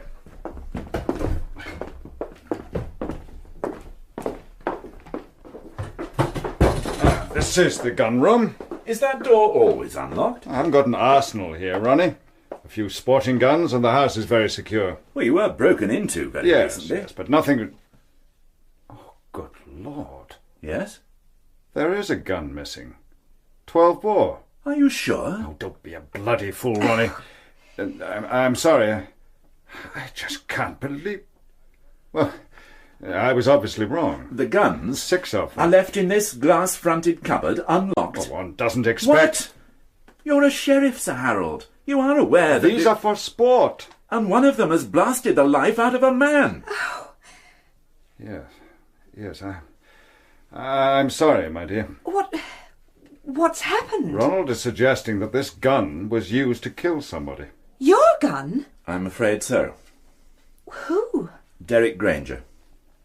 S4: This is the gun room.
S5: Is that door always unlocked?
S4: I haven't got an arsenal here, Ronnie. A few sporting guns and the house is very secure.
S5: Well, you were broken into very recently.
S4: Yes, but nothing... Oh, good Lord.
S5: Yes?
S4: There is a gun missing. 12 bore.
S5: Are you sure?
S4: Oh, don't be a bloody fool, Ronnie. I'm sorry. I just can't believe... Well, I was obviously wrong.
S5: The guns...
S4: 6 of them.
S5: are left in this glass-fronted cupboard, unlocked.
S4: Well, one doesn't expect...
S5: What? You're a sheriff, Sir Harold. You are aware that...
S4: These are for sport.
S5: And one of them has blasted the life out of a man.
S11: Oh.
S4: Yes, I'm sorry, my dear.
S6: What's happened?
S4: Ronald is suggesting that this gun was used to kill somebody.
S6: Your gun?
S5: I'm afraid so.
S6: Who?
S5: Derek Granger.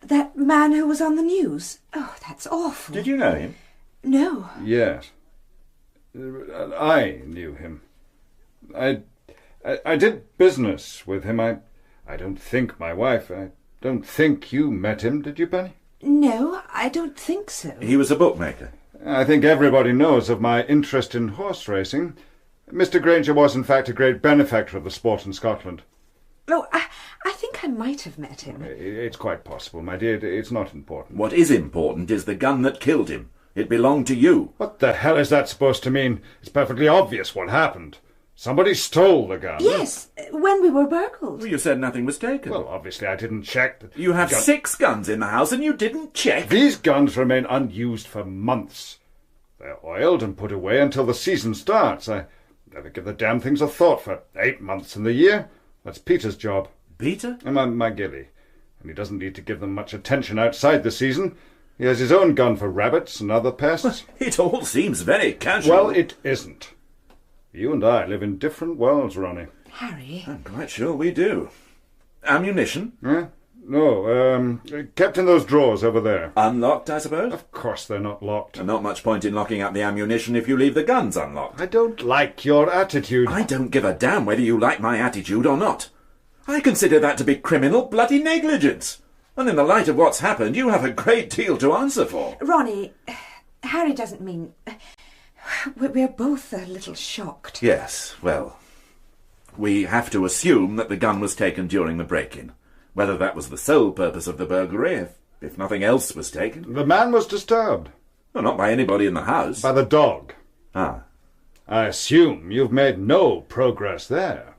S6: That man who was on the news? Oh, that's awful.
S5: Did you know him?
S6: No.
S4: Yes. I knew him. I did business with him. I don't think my wife... I don't think you met him, did you, Penny?
S6: No, I don't think so.
S5: He was a bookmaker.
S4: I think everybody knows of my interest in horse racing. Mr. Granger was, in fact, a great benefactor of the sport in Scotland.
S6: Oh, I think I might have met him.
S4: It's quite possible, my dear. It's not important.
S5: What is important is the gun that killed him. It belonged to you.
S4: What the hell is that supposed to mean? It's perfectly obvious what happened. Somebody stole the gun.
S6: Yes, when we were burgled.
S5: Well, you said nothing was taken.
S4: Well, obviously I didn't check.
S5: You have 6 guns in the house and you didn't check.
S4: These guns remain unused for months. They're oiled and put away until the season starts. I never give the damn things a thought for 8 months in the year. That's Peter's job.
S5: Peter?
S4: And my Gilly. And he doesn't need to give them much attention outside the season. He has his own gun for rabbits and other pests.
S5: It all seems very casual.
S4: Well, it isn't. You and I live in different worlds, Ronnie.
S6: Harry?
S5: I'm quite sure we do. Ammunition?
S4: No, kept in those drawers over there.
S5: Unlocked, I suppose?
S4: Of course they're not locked.
S5: And not much point in locking up the ammunition if you leave the guns unlocked.
S4: I don't like your attitude.
S5: I don't give a damn whether you like my attitude or not. I consider that to be criminal bloody negligence. And in the light of what's happened, you have a great deal to answer for.
S6: Ronnie, Harry doesn't mean... We're both a little shocked.
S5: Yes, well, we have to assume that the gun was taken during the break-in. Whether that was the sole purpose of the burglary, if nothing else was taken.
S4: The man was disturbed.
S5: Well, not by anybody in the house.
S4: By the dog.
S5: Ah.
S4: I assume you've made no progress there.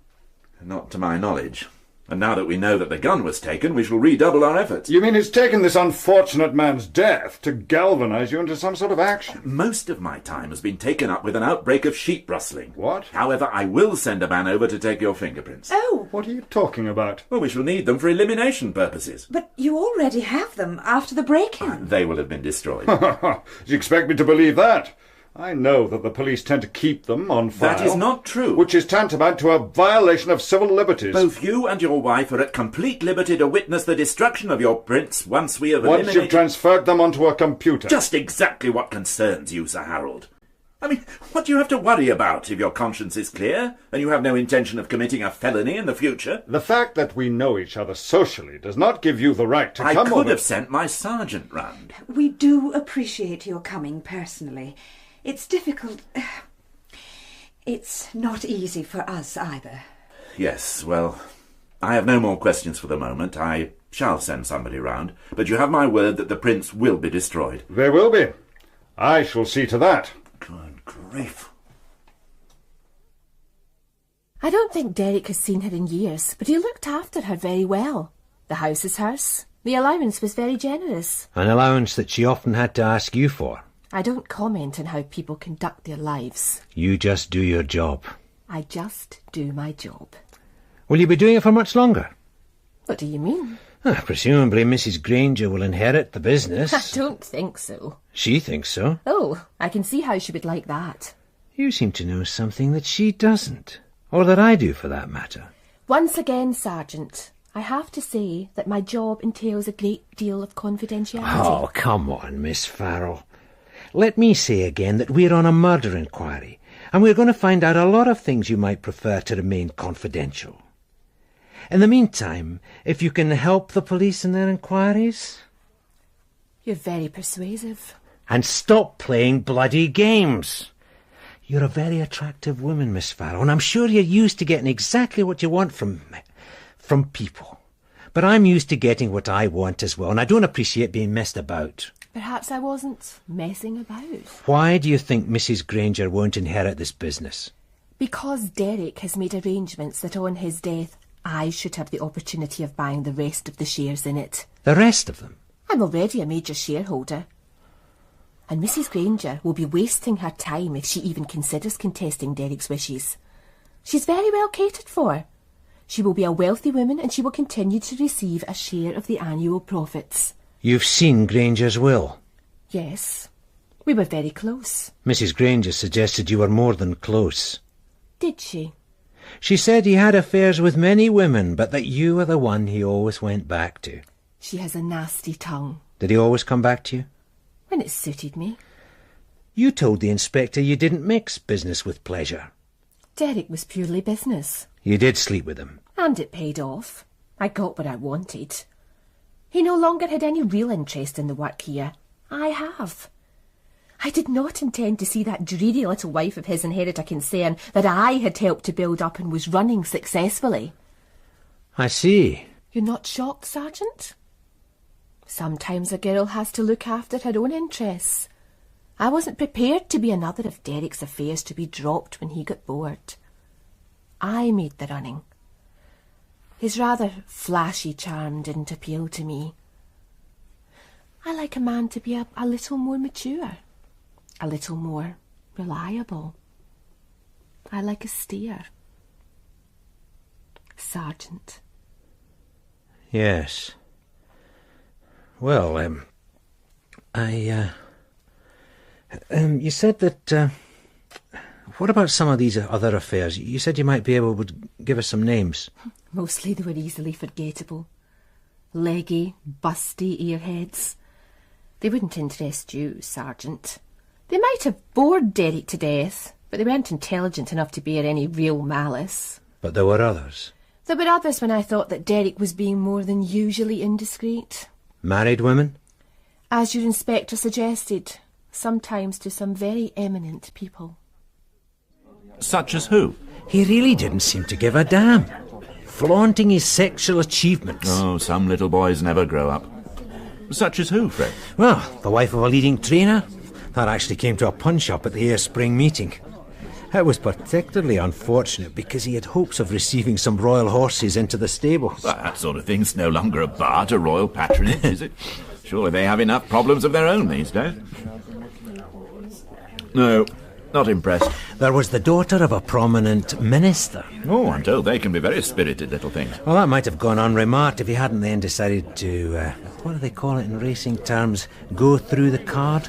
S5: Not to my knowledge. And now that we know that the gun was taken, we shall redouble our efforts.
S4: You mean it's taken this unfortunate man's death to galvanise you into some sort of action?
S5: Most of my time has been taken up with an outbreak of sheep rustling.
S4: What?
S5: However, I will send a man over to take your fingerprints.
S6: Oh!
S4: What are you talking about?
S5: Well, we shall need them for elimination purposes.
S6: But you already have them after the break-in.
S5: They will have been destroyed.
S4: Do you expect me to believe that? I know that the police tend to keep them on file.
S5: That is not true.
S4: Which is tantamount to a violation of civil liberties.
S5: Both you and your wife are at complete liberty to witness the destruction of your prints once we have eliminated...
S4: Once you've transferred them onto a computer.
S5: Just exactly what concerns you, Sir Harold. I mean, what do you have to worry about if your conscience is clear and you have no intention of committing a felony in the future?
S4: The fact that we know each other socially does not give you the right to come over...
S5: I could have sent my sergeant round.
S12: We do appreciate your coming personally. It's difficult. It's not easy for us either.
S5: Yes, well, I have no more questions for the moment. I shall send somebody round, but you have my word that the prints will be destroyed.
S4: They will be. I shall see to that.
S5: Good grief.
S1: I don't think Derek has seen her in years, but he looked after her very well. The house is hers. The allowance was very generous.
S8: An allowance that she often had to ask you for.
S1: I don't comment on how people conduct their lives.
S8: You just do your job.
S1: I just do my job.
S8: Will you be doing it for much longer?
S1: What do you mean?
S8: Presumably Mrs. Granger will inherit the business.
S1: I don't think so.
S8: She thinks so.
S1: Oh, I can see how she would like that.
S8: You seem to know something that she doesn't. Or that I do, for that matter.
S1: Once again, Sergeant, I have to say that my job entails a great deal of confidentiality.
S8: Oh, come on, Miss Farrell. Let me say again that we're on a murder inquiry, and we're going to find out a lot of things you might prefer to remain confidential. In the meantime, if you can help the police in their inquiries...
S1: You're very persuasive.
S8: And stop playing bloody games. You're a very attractive woman, Miss Farrell, and I'm sure you're used to getting exactly what you want from people. But I'm used to getting what I want as well, and I don't appreciate being messed about.
S1: Perhaps I wasn't messing about.
S8: Why do you think Mrs. Granger won't inherit this business?
S1: Because Derek has made arrangements that on his death I should have the opportunity of buying the rest of the shares in it.
S8: The rest of them?
S1: I'm already a major shareholder. And Mrs. Granger will be wasting her time if she even considers contesting Derek's wishes. She's very well catered for. She will be a wealthy woman and she will continue to receive a share of the annual profits.
S8: You've seen Granger's will?
S1: Yes. We were very close.
S8: Mrs. Granger suggested you were more than close.
S1: Did she?
S8: She said he had affairs with many women, but that you were the one he always went back to.
S1: She has a nasty tongue.
S8: Did he always come back to you?
S1: When it suited me.
S8: You told the inspector you didn't mix business with pleasure.
S1: Derek was purely business.
S8: You did sleep with him.
S1: And it paid off. I got what I wanted. He no longer had any real interest in the work here. I have. I did not intend to see that dreary little wife of his inherit a concern that I had helped to build up and was running successfully.
S8: I see.
S1: You're not shocked, Sergeant? Sometimes a girl has to look after her own interests. I wasn't prepared to be another of Derek's affairs to be dropped when he got bored. I made the running. His rather flashy charm didn't appeal to me. I like a man to be a little more mature, a little more reliable. I like a steer. Sergeant.
S8: Yes. Well, you said that, what about some of these other affairs? You said you might be able to give us some names.
S1: Mostly they were easily forgettable. Leggy, busty earheads. They wouldn't interest you, Sergeant. They might have bored Derek to death, but they weren't intelligent enough to bear any real malice.
S8: But there were others.
S1: There were others when I thought that Derek was being more than usually indiscreet.
S8: Married women?
S1: As your inspector suggested, sometimes to some very eminent people.
S5: Such as who?
S8: He really didn't seem to give a damn. Flaunting his sexual achievements.
S5: Oh, some little boys never grow up. Such as who, Fred?
S8: Well, the wife of a leading trainer. That actually came to a punch-up at the Ayr Spring meeting. It was particularly unfortunate because he had hopes of receiving some royal horses into the stables.
S5: Well, that sort of thing's no longer a bar to royal patronage, is it? Surely they have enough problems of their own these days. No, Not impressed.
S8: There was the daughter of a prominent minister.
S5: Oh, I'm told they can be very spirited little things.
S8: Well, that might have gone unremarked if he hadn't then decided to, what do they call it in racing terms, go through the card.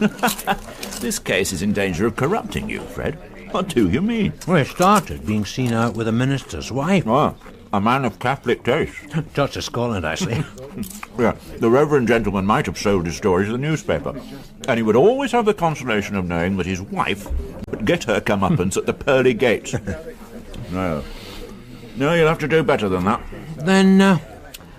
S5: This case is in danger of corrupting you, Fred. What do you mean?
S8: Well, it started being seen out with a minister's wife.
S5: Oh, a man of Catholic taste.
S8: Church of Scotland, actually.
S5: Yeah, the reverend gentleman might have sold his story to the newspaper, and he would always have the consolation of knowing that his wife would get her comeuppance at the pearly gates. No, you'll have to do better than that.
S8: Then,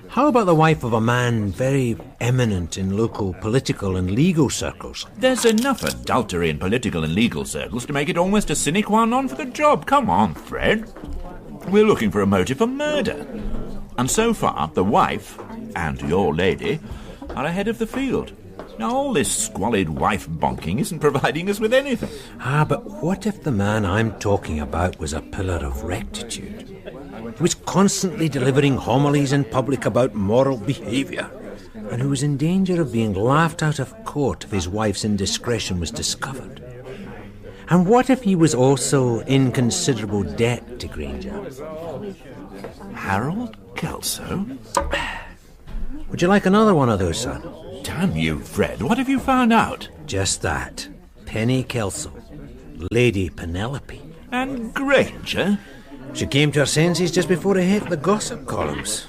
S8: how about the wife of a man very eminent in local political and legal circles?
S5: There's enough adultery in political and legal circles to make it almost a sine qua non for the job. Come on, Fred. We're looking for a motive for murder. And so far, the wife and your lady are ahead of the field. Now, all this squalid wife bonking isn't providing us with anything.
S8: But what if the man I'm talking about was a pillar of rectitude? He was constantly delivering homilies in public about moral behaviour, and who was in danger of being laughed out of court if his wife's indiscretion was discovered. And what if he was also in considerable debt to Granger?
S5: Harold Kelso?
S8: Would you like another one of those, sir?
S5: Damn you, Fred. What have you found out?
S8: Just that. Penny Kelso. Lady Penelope.
S5: And Granger?
S8: She came to her senses just before it hit the gossip columns.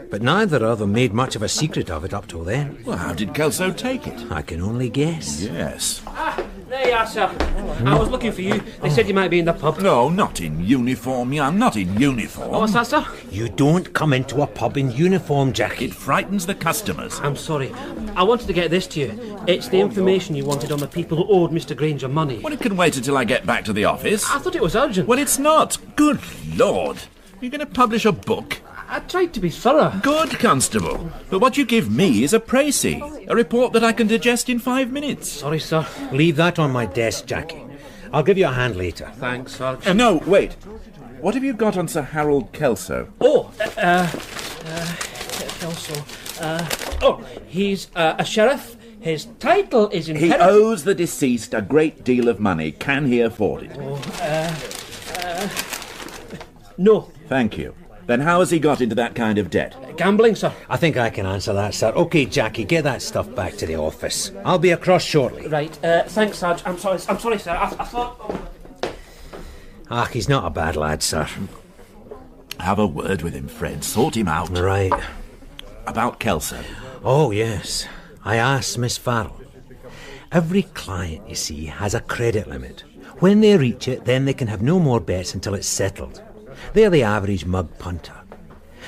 S8: But neither of them made much of a secret of it up till then.
S5: Well, how did Kelso take it?
S8: I can only guess.
S5: Yes.
S9: There you are, sir. I was looking for you. They said you might be in the pub.
S5: No, not in uniform, young. Not in uniform.
S9: What's that, sir?
S8: You don't come into a pub in uniform, Jackie.
S5: It frightens the customers.
S9: I'm sorry. I wanted to get this to you. It's the information you wanted on the people who owed Mr. Granger money.
S5: Well, it can wait until I get back to the office.
S9: I thought it was urgent.
S5: Well, it's not. Good Lord. You're going to publish a book?
S9: I tried to be thorough.
S5: Good, Constable. But what you give me is a précis. A report that I can digest in 5 minutes.
S9: Sorry, sir.
S8: Leave that on my desk, Jackie. I'll give you a hand later.
S9: Thanks, sir.
S5: No, wait. What have you got on Sir Harold Kelso?
S9: Kelso. He's a sheriff. His title is
S5: He owes the deceased a great deal of money. Can he afford it?
S9: No.
S5: Thank you. Then how has he got into that kind of debt?
S9: Gambling, sir.
S8: I think I can answer that, sir. OK, Jackie, get that stuff back to the office. I'll be across shortly.
S9: Right. Thanks, Sarge. I'm sorry, sir. I thought...
S8: He's not a bad lad, sir.
S5: Have a word with him, Fred. Sort him out.
S8: Right.
S5: About Kelso.
S8: Oh, yes. I asked Miss Farrell. Every client, you see, has a credit limit. When they reach it, then they can have no more bets until it's settled. They're the average mug punter.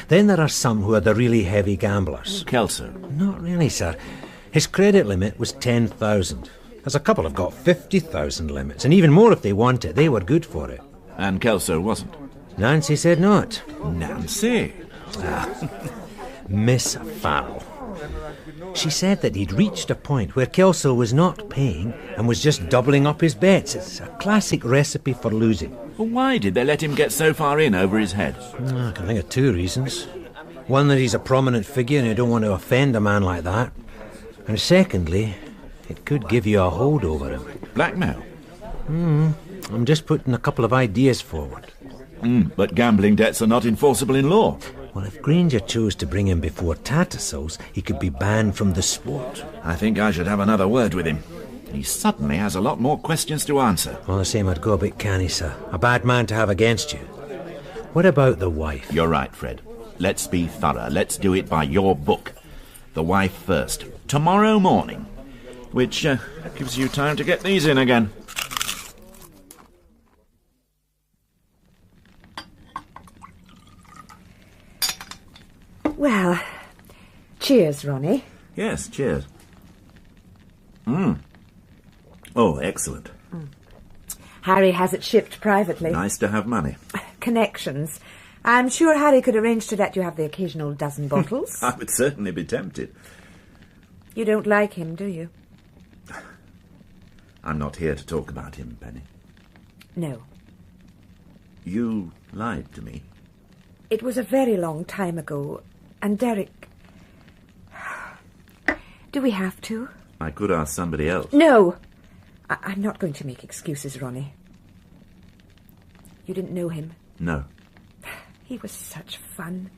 S8: Then there are some who are the really heavy gamblers.
S5: Kelso?
S8: Not really, sir. His credit limit was 10,000. There's a couple have got 50,000 limits, and even more if they want it. They were good for it.
S5: And Kelso wasn't?
S8: Nancy said not.
S5: Nancy?
S8: Miss Farrell. She said that he'd reached a point where Kelso was not paying and was just doubling up his bets. It's a classic recipe for losing.
S5: Well, why did they let him get so far in over his head?
S8: I can think of two reasons. One, that he's a prominent figure and you don't want to offend a man like that. And secondly, it could give you a hold over him.
S5: Blackmail?
S8: I'm just putting a couple of ideas forward.
S5: But gambling debts are not enforceable in law.
S8: Well, if Granger chose to bring him before Tattersalls, he could be banned from the sport.
S5: I think I should have another word with him. He suddenly has a lot more questions to answer.
S8: All the same, I'd go a bit canny, sir. A bad man to have against you. What about the wife?
S5: You're right, Fred. Let's be thorough. Let's do it by your book. The wife first. Tomorrow morning. Which gives you time to get these in again.
S12: Well, cheers, Ronnie.
S5: Yes, cheers. Oh, excellent.
S12: Harry has it shipped privately.
S5: Nice to have money.
S12: Connections. I'm sure Harry could arrange to let you have the occasional dozen bottles.
S5: I would certainly be tempted.
S12: You don't like him, do you?
S5: I'm not here to talk about him, Penny.
S12: No.
S5: You lied to me.
S12: It was a very long time ago, and Derek... Do we have to?
S5: I could ask somebody else.
S12: No! I'm not going to make excuses, Ronnie.
S13: You didn't know him?
S5: No.
S13: He was such fun.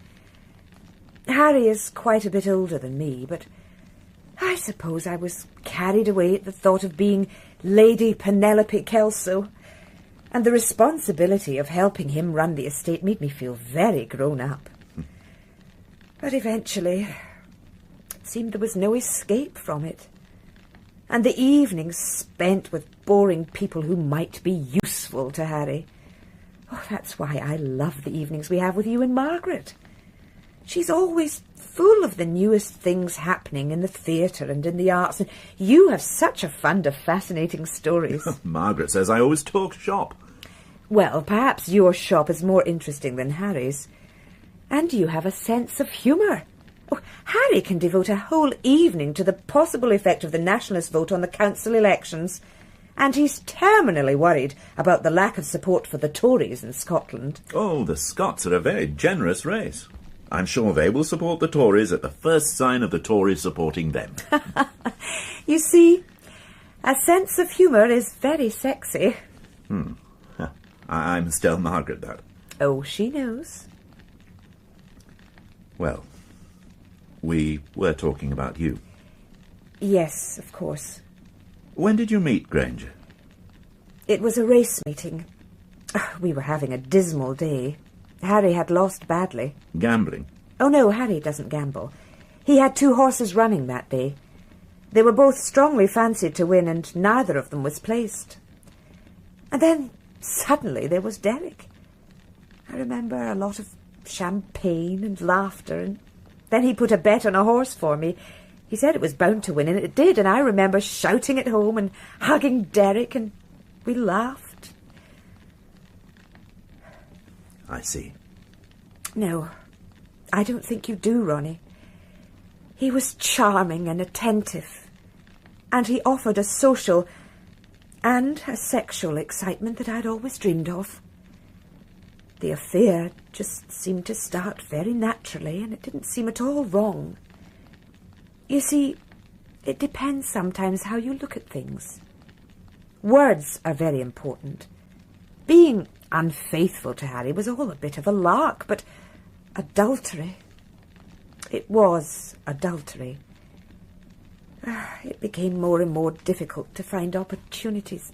S13: Harry is quite a bit older than me, but I suppose I was carried away at the thought of being Lady Penelope Kelso, and the responsibility of helping him run the estate made me feel very grown up. But eventually, it seemed there was no escape from it, and the evenings spent with boring people who might be useful to Harry. Oh, that's why I love the evenings we have with you and Margaret. She's always full of the newest things happening in the theatre and in the arts, and you have such a fund of fascinating stories.
S5: Margaret says I always talk shop.
S13: Well, perhaps your shop is more interesting than Harry's. And you have a sense of humour. Oh, Harry can devote a whole evening to the possible effect of the Nationalist vote on the council elections, and he's terminally worried about the lack of support for the Tories in Scotland.
S5: Oh, the Scots are a very generous race. I'm sure they will support the Tories at the first sign of the Tories supporting them.
S13: You see, a sense of humour is very sexy.
S5: I must tell Margaret that.
S13: Oh, she knows.
S5: Well, we were talking about you.
S13: Yes, of course.
S5: When did you meet Granger?
S13: It was a race meeting. We were having a dismal day. Harry had lost badly.
S5: Gambling?
S13: Oh, no, Harry doesn't gamble. He had 2 horses running that day. They were both strongly fancied to win, and neither of them was placed. And then, suddenly, there was Derek. I remember a lot of champagne and laughter, and then he put a bet on a horse for me. He said it was bound to win, and it did, and I remember shouting at home and hugging Derek, and we laughed.
S5: I see.
S13: No, I don't think you do, Ronnie. He was charming and attentive, and he offered a social and a sexual excitement that I'd always dreamed of. The affair just seemed to start very naturally, and it didn't seem at all wrong. You see, it depends sometimes how you look at things. Words are very important. Being unfaithful to Harry was all a bit of a lark, but adultery... It was adultery. It became more and more difficult to find opportunities.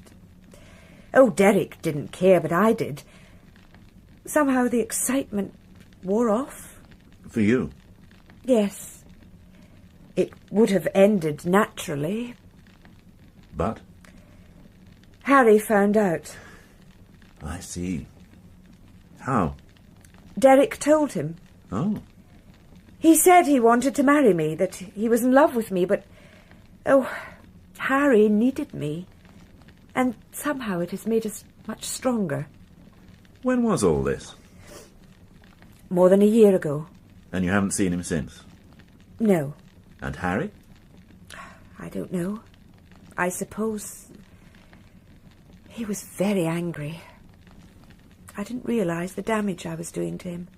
S13: Oh, Derek didn't care, but I did. Somehow the excitement wore off.
S5: For you?
S13: Yes. It would have ended naturally.
S5: But?
S13: Harry found out.
S5: I see. How?
S13: Derek told him.
S5: Oh.
S13: He said he wanted to marry me, that he was in love with me, but... Oh, Harry needed me. And somehow it has made us much stronger.
S5: When was all this?
S13: More than a year ago.
S5: And you haven't seen him since?
S13: No.
S5: And Harry?
S13: I don't know. I suppose... He was very angry. I didn't realise the damage I was doing to him.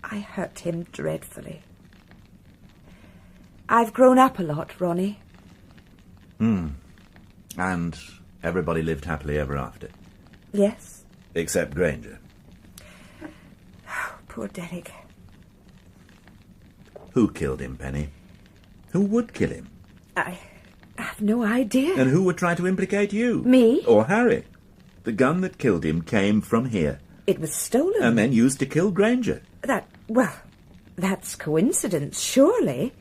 S13: I hurt him dreadfully. I've grown up a lot, Ronnie.
S5: And everybody lived happily ever after?
S13: Yes.
S5: Except Granger?
S13: Oh, poor Derek.
S5: Who killed him, Penny? Who would kill him?
S13: I have no idea.
S5: And who would try to implicate you?
S13: Me?
S5: Or Harry? The gun that killed him came from here.
S13: It was stolen.
S5: And then used to kill Granger.
S13: That's coincidence, surely.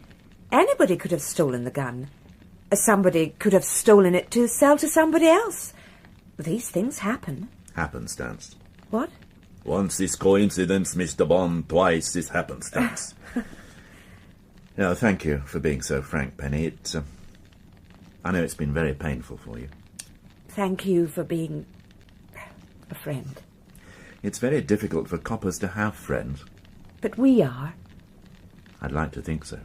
S13: Anybody could have stolen the gun. Somebody could have stolen it to sell to somebody else. These things happen.
S5: Happenstance.
S13: What?
S5: Once is coincidence, Mr. Bond. Twice is happenstance. No, thank you for being so frank, Penny. I know it's been very painful for you.
S13: Thank you for being a friend.
S5: It's very difficult for coppers to have friends.
S13: But we are.
S5: I'd like to think so.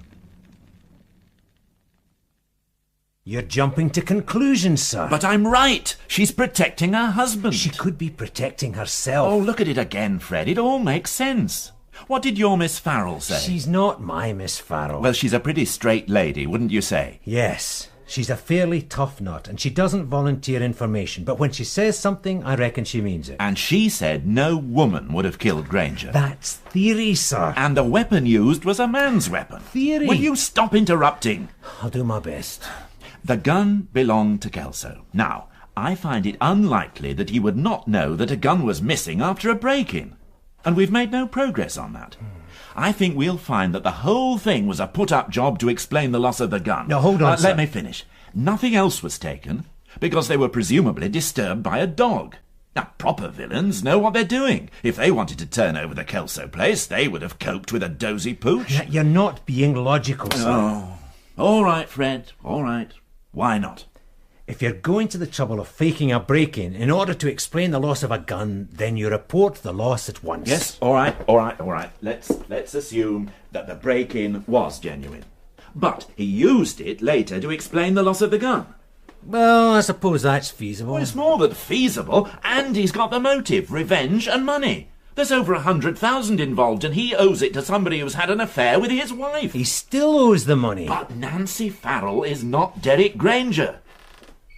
S8: You're jumping to conclusions, sir.
S5: But I'm right. She's protecting her husband.
S8: She could be protecting herself.
S5: Oh, look at it again, Fred. It all makes sense. What did your Miss Farrell say?
S8: She's not my Miss Farrell.
S5: Well, she's a pretty straight lady, wouldn't you say?
S8: Yes. She's a fairly tough nut, and she doesn't volunteer information, but when she says something, I reckon she means it.
S5: And she said no woman would have killed Granger.
S8: That's theory, sir.
S5: And the weapon used was a man's weapon.
S8: Theory.
S5: Will you stop interrupting?
S8: I'll do my best.
S5: The gun belonged to Kelso. Now, I find it unlikely that he would not know that a gun was missing after a break-in. And we've made no progress on that. I think we'll find that the whole thing was a put-up job to explain the loss of the gun.
S8: Now, hold on, sir.
S5: Let me finish. Nothing else was taken, because they were presumably disturbed by a dog. Now, proper villains know what they're doing. If they wanted to turn over the Kelso place, they would have coped with a dozy pooch.
S8: Now, you're not being logical, sir.
S5: Oh, all right, Fred, all right. Why not?
S8: If you're going to the trouble of faking a break-in in order to explain the loss of a gun, then you report the loss at once.
S5: Yes, all right. Let's assume that the break-in was genuine. But he used it later to explain the loss of the gun.
S8: Well, I suppose that's feasible.
S5: Well, it's more than feasible, and he's got the motive, revenge and money. There's over 100,000 involved, and he owes it to somebody who's had an affair with his wife.
S8: He still owes the money.
S5: But Nancy Farrell is not Derek Granger.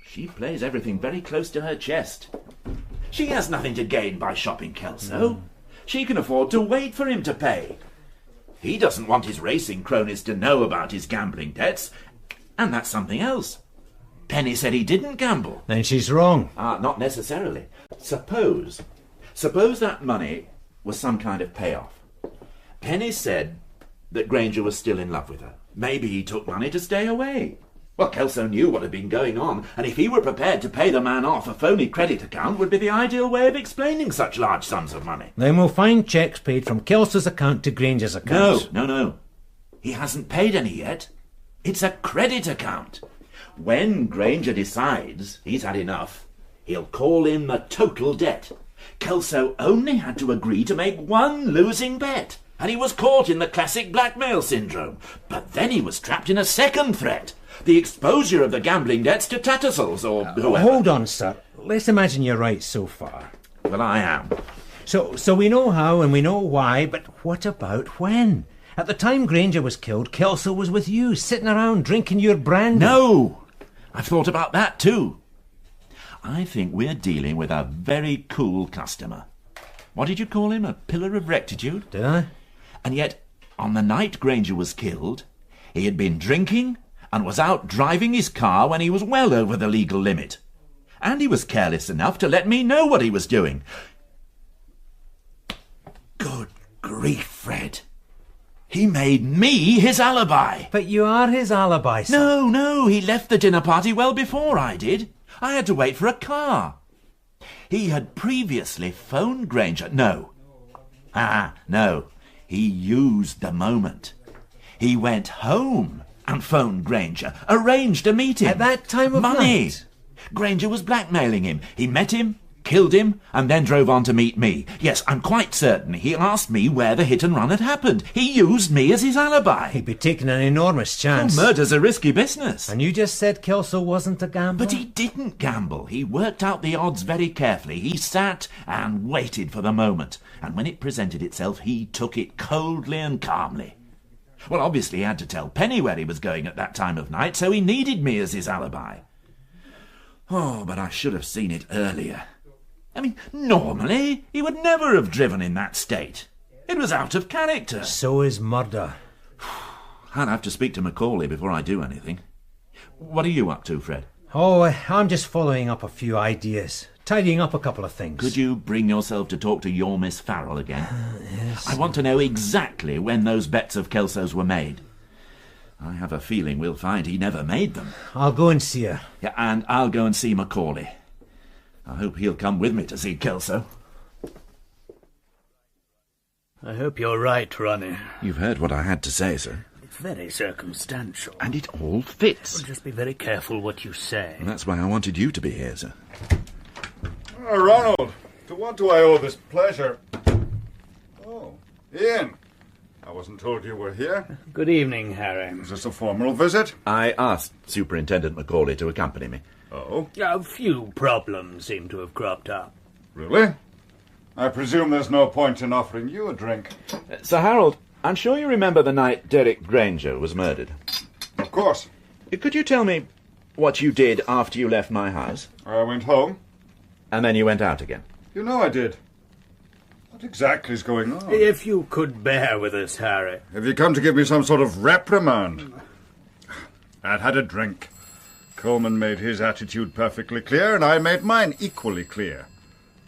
S5: She plays everything very close to her chest. She has nothing to gain by shopping Kelso. She can afford to wait for him to pay. He doesn't want his racing cronies to know about his gambling debts, and that's something else. Penny said he didn't gamble.
S8: Then she's wrong.
S5: Not necessarily. Suppose that money was some kind of payoff. Penny said that Granger was still in love with her. Maybe he took money to stay away. Well, Kelso knew what had been going on, and if he were prepared to pay the man off, a phony credit account would be the ideal way of explaining such large sums of money.
S8: Then we'll find cheques paid from Kelso's account to Granger's account.
S5: No. He hasn't paid any yet. It's a credit account. When Granger decides he's had enough, he'll call in the total debt. Kelso only had to agree to make one losing bet, and he was caught in the classic blackmail syndrome. But then he was trapped in a second threat. The exposure of the gambling debts to Tattersall's or whoever.
S8: Hold on, sir. Let's imagine you're right so far.
S5: Well, I am.
S8: So we know how and we know why, but what about when? At the time Granger was killed, Kelso was with you, sitting around drinking your brandy.
S5: No! I've thought about that too. I think we're dealing with a very cool customer. What did you call him? A pillar of rectitude?
S8: Did I?
S5: And yet, on the night Granger was killed, he had been drinking and was out driving his car when he was well over the legal limit. And he was careless enough to let me know what he was doing. Good grief, Fred. He made me his alibi.
S8: But you are his alibi, sir.
S5: No, he left the dinner party well before I did. I had to wait for a car. He had previously phoned Granger. No. He used the moment. He went home and phoned Granger, arranged a meeting.
S8: At that time of
S5: Money.
S8: night?
S5: Granger was blackmailing him. He met him, killed him, and then drove on to meet me. Yes, I'm quite certain he asked me where the hit and run had happened. He used me as his alibi.
S8: He'd be taking an enormous chance.
S5: Murder's a risky business.
S8: And you just said Kelso wasn't a gambler?
S5: But he didn't gamble. He worked out the odds very carefully. He sat and waited for the moment. And when it presented itself, he took it coldly and calmly. Well, obviously he had to tell Penny where he was going at that time of night, so he needed me as his alibi. Oh, but I should have seen it earlier. I mean, normally he would never have driven in that state. It was out of character.
S8: So is murder.
S5: I'll have to speak to Macaulay before I do anything. What are you up to, Fred?
S8: Oh, I'm just following up a few ideas. Tidying up a couple of things.
S5: Could you bring yourself to talk to your Miss Farrell again?
S8: Yes.
S5: I want to know exactly when those bets of Kelso's were made. I have a feeling we'll find he never made them.
S8: I'll go and see her.
S5: Yeah, and I'll go and see Macaulay. I hope he'll come with me to see Kelso.
S14: I hope you're right, Ronnie.
S5: You've heard what I had to say, sir.
S14: It's very circumstantial.
S5: And it all fits.
S14: Well, just be very careful what you say.
S5: And that's why I wanted you to be here, sir.
S4: Ronald, to what do I owe this pleasure? Oh, Ian. I wasn't told you were here.
S14: Good evening, Harry.
S4: Is this a formal visit?
S5: I asked Superintendent Macaulay to accompany me.
S4: Oh?
S14: A few problems seem to have cropped up.
S4: Really? I presume there's no point in offering you a drink.
S5: Sir Harold, I'm sure you remember the night Derek Granger was murdered.
S4: Of course.
S5: Could you tell me what you did after you left my house?
S4: I went home.
S5: And then you went out again?
S4: You know I did. What exactly is going on?
S14: If you could bear with us, Harry.
S4: Have you come to give me some sort of reprimand? I'd had a drink. Coleman made his attitude perfectly clear, and I made mine equally clear.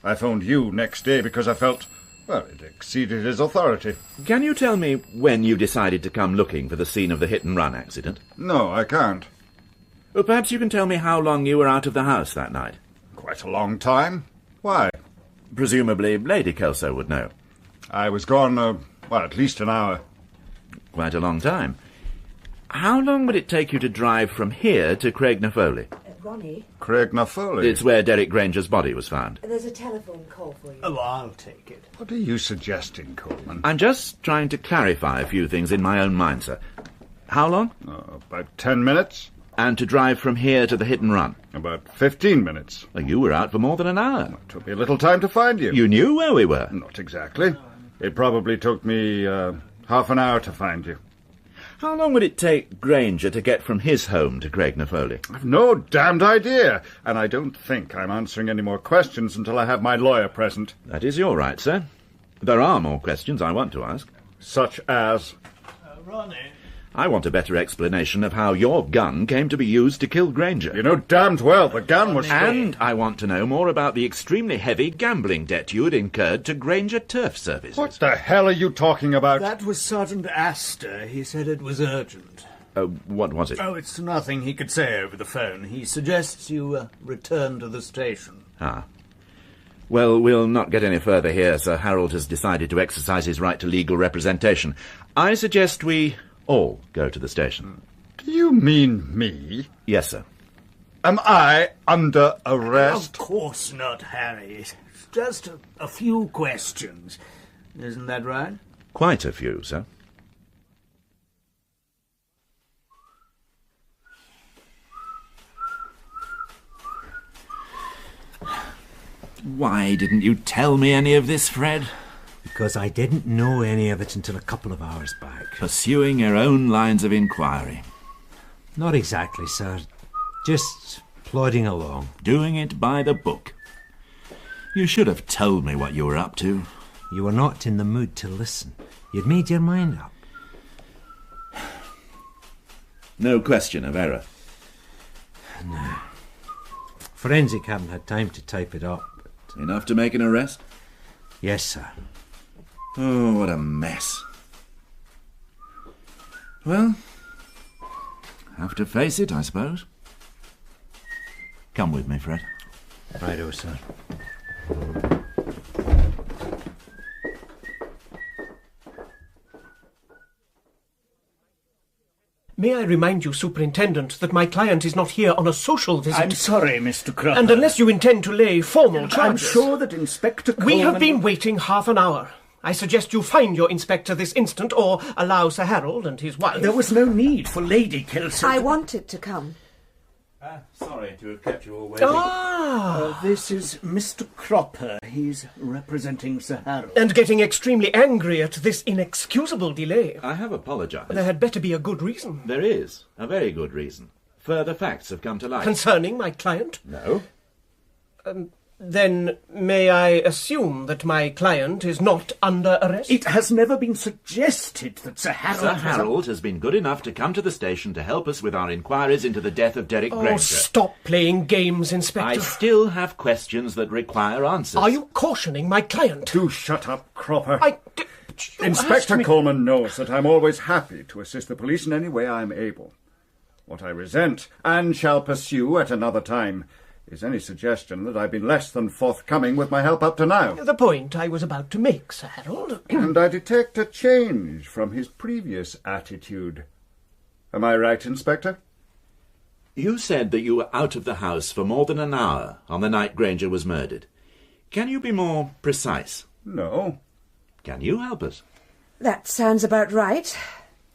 S4: I phoned you next day because I felt, well, it exceeded his authority.
S5: Can you tell me when you decided to come looking for the scene of the hit-and-run accident?
S4: No, I can't.
S5: Well, perhaps you can tell me how long you were out of the house that night.
S4: Quite a long time. Why?
S5: Presumably Lady Kelso would know.
S4: I was gone, at least an hour.
S5: Quite a long time. How long would it take you to drive from here to Craignafoley?
S13: Ronnie?
S4: Craignafoley?
S5: It's where Derek Granger's body was found.
S13: There's a telephone call for you.
S14: Oh, I'll take it.
S4: What are you suggesting, Coleman?
S5: I'm just trying to clarify a few things in my own mind, sir. How long?
S4: About 10 minutes.
S5: And to drive from here to the hit-and-run?
S4: About 15 minutes.
S5: Well, you were out for more than an hour.
S4: It took me a little time to find you.
S5: You knew where we were?
S4: Not exactly. It probably took me half an hour to find you.
S5: How long would it take Granger to get from his home to Craignafoley?
S4: I've no damned idea, and I don't think I'm answering any more questions until I have my lawyer present.
S5: That is your right, sir. There are more questions I want to ask.
S4: Such as?
S14: Ronnie.
S5: I want a better explanation of how your gun came to be used to kill Granger.
S4: You know damned well the gun was...
S5: And I want to know more about the extremely heavy gambling debt you had incurred to Granger Turf Services.
S4: What the hell are you talking about?
S14: That was Sergeant Astor. He said it was urgent.
S5: What was it?
S14: Oh, it's nothing he could say over the phone. He suggests you return to the station.
S5: Ah. Well, we'll not get any further here. Sir Harold has decided to exercise his right to legal representation. I suggest we all go to the station.
S4: Do you mean me?
S5: Yes, sir.
S4: Am I under arrest?
S14: Of course not, Harry. It's just a few questions. Isn't that right?
S5: Quite a few, sir. Why didn't you tell me any of this, Fred?
S8: Because I didn't know any of it until a couple of hours back.
S5: Pursuing your own lines of inquiry.
S8: Not exactly, sir. Just plodding along.
S5: Doing it by the book. You should have told me what you were up to.
S8: You were not in the mood to listen. You'd made your mind up.
S5: No question of error.
S8: No. Forensic haven't had time to type it up. But...
S5: Enough to make an arrest?
S8: Yes, sir.
S5: Oh, what a mess. Well, have to face it, I suppose. Come with me, Fred.
S8: Righto, sir.
S15: May I remind you, Superintendent, that my client is not here on a social visit.
S14: I'm sorry, Mr. Cropper.
S15: And unless you intend to lay formal charges...
S14: I'm sure that Inspector Coleman...
S15: We have been waiting half an hour. I suggest you find your inspector this instant, or allow Sir Harold and his wife...
S14: There was no need for Lady Kelso...
S13: I wanted to come.
S5: Sorry to have kept you all waiting.
S14: This is Mr. Cropper. He's representing Sir Harold.
S15: And getting extremely angry at this inexcusable delay.
S5: I have apologised.
S15: There had better be a good reason.
S5: There is. A very good reason. Further facts have come to light.
S15: Concerning my client?
S5: No.
S15: Then may I assume that my client is not under arrest?
S14: It has never been suggested that Sir Harold...
S5: Sir Harold has been good enough to come to the station to help us with our inquiries into the death of Derek Granger.
S15: Oh, stop playing games, Inspector.
S5: I still have questions that require answers.
S15: Are you cautioning my client?
S4: Do shut up, Cropper.
S15: You
S4: Inspector
S15: asked me-
S4: Coleman knows that I'm always happy to assist the police in any way I am able. What I resent, and shall pursue at another time, is any suggestion that I've been less than forthcoming with my help up to now.
S15: The point I was about to make, Sir Harold.
S4: And I detect a change from his previous attitude. Am I right, Inspector?
S5: You said that you were out of the house for more than an hour on the night Granger was murdered. Can you be more precise?
S4: No.
S5: Can you help us?
S13: That sounds about right.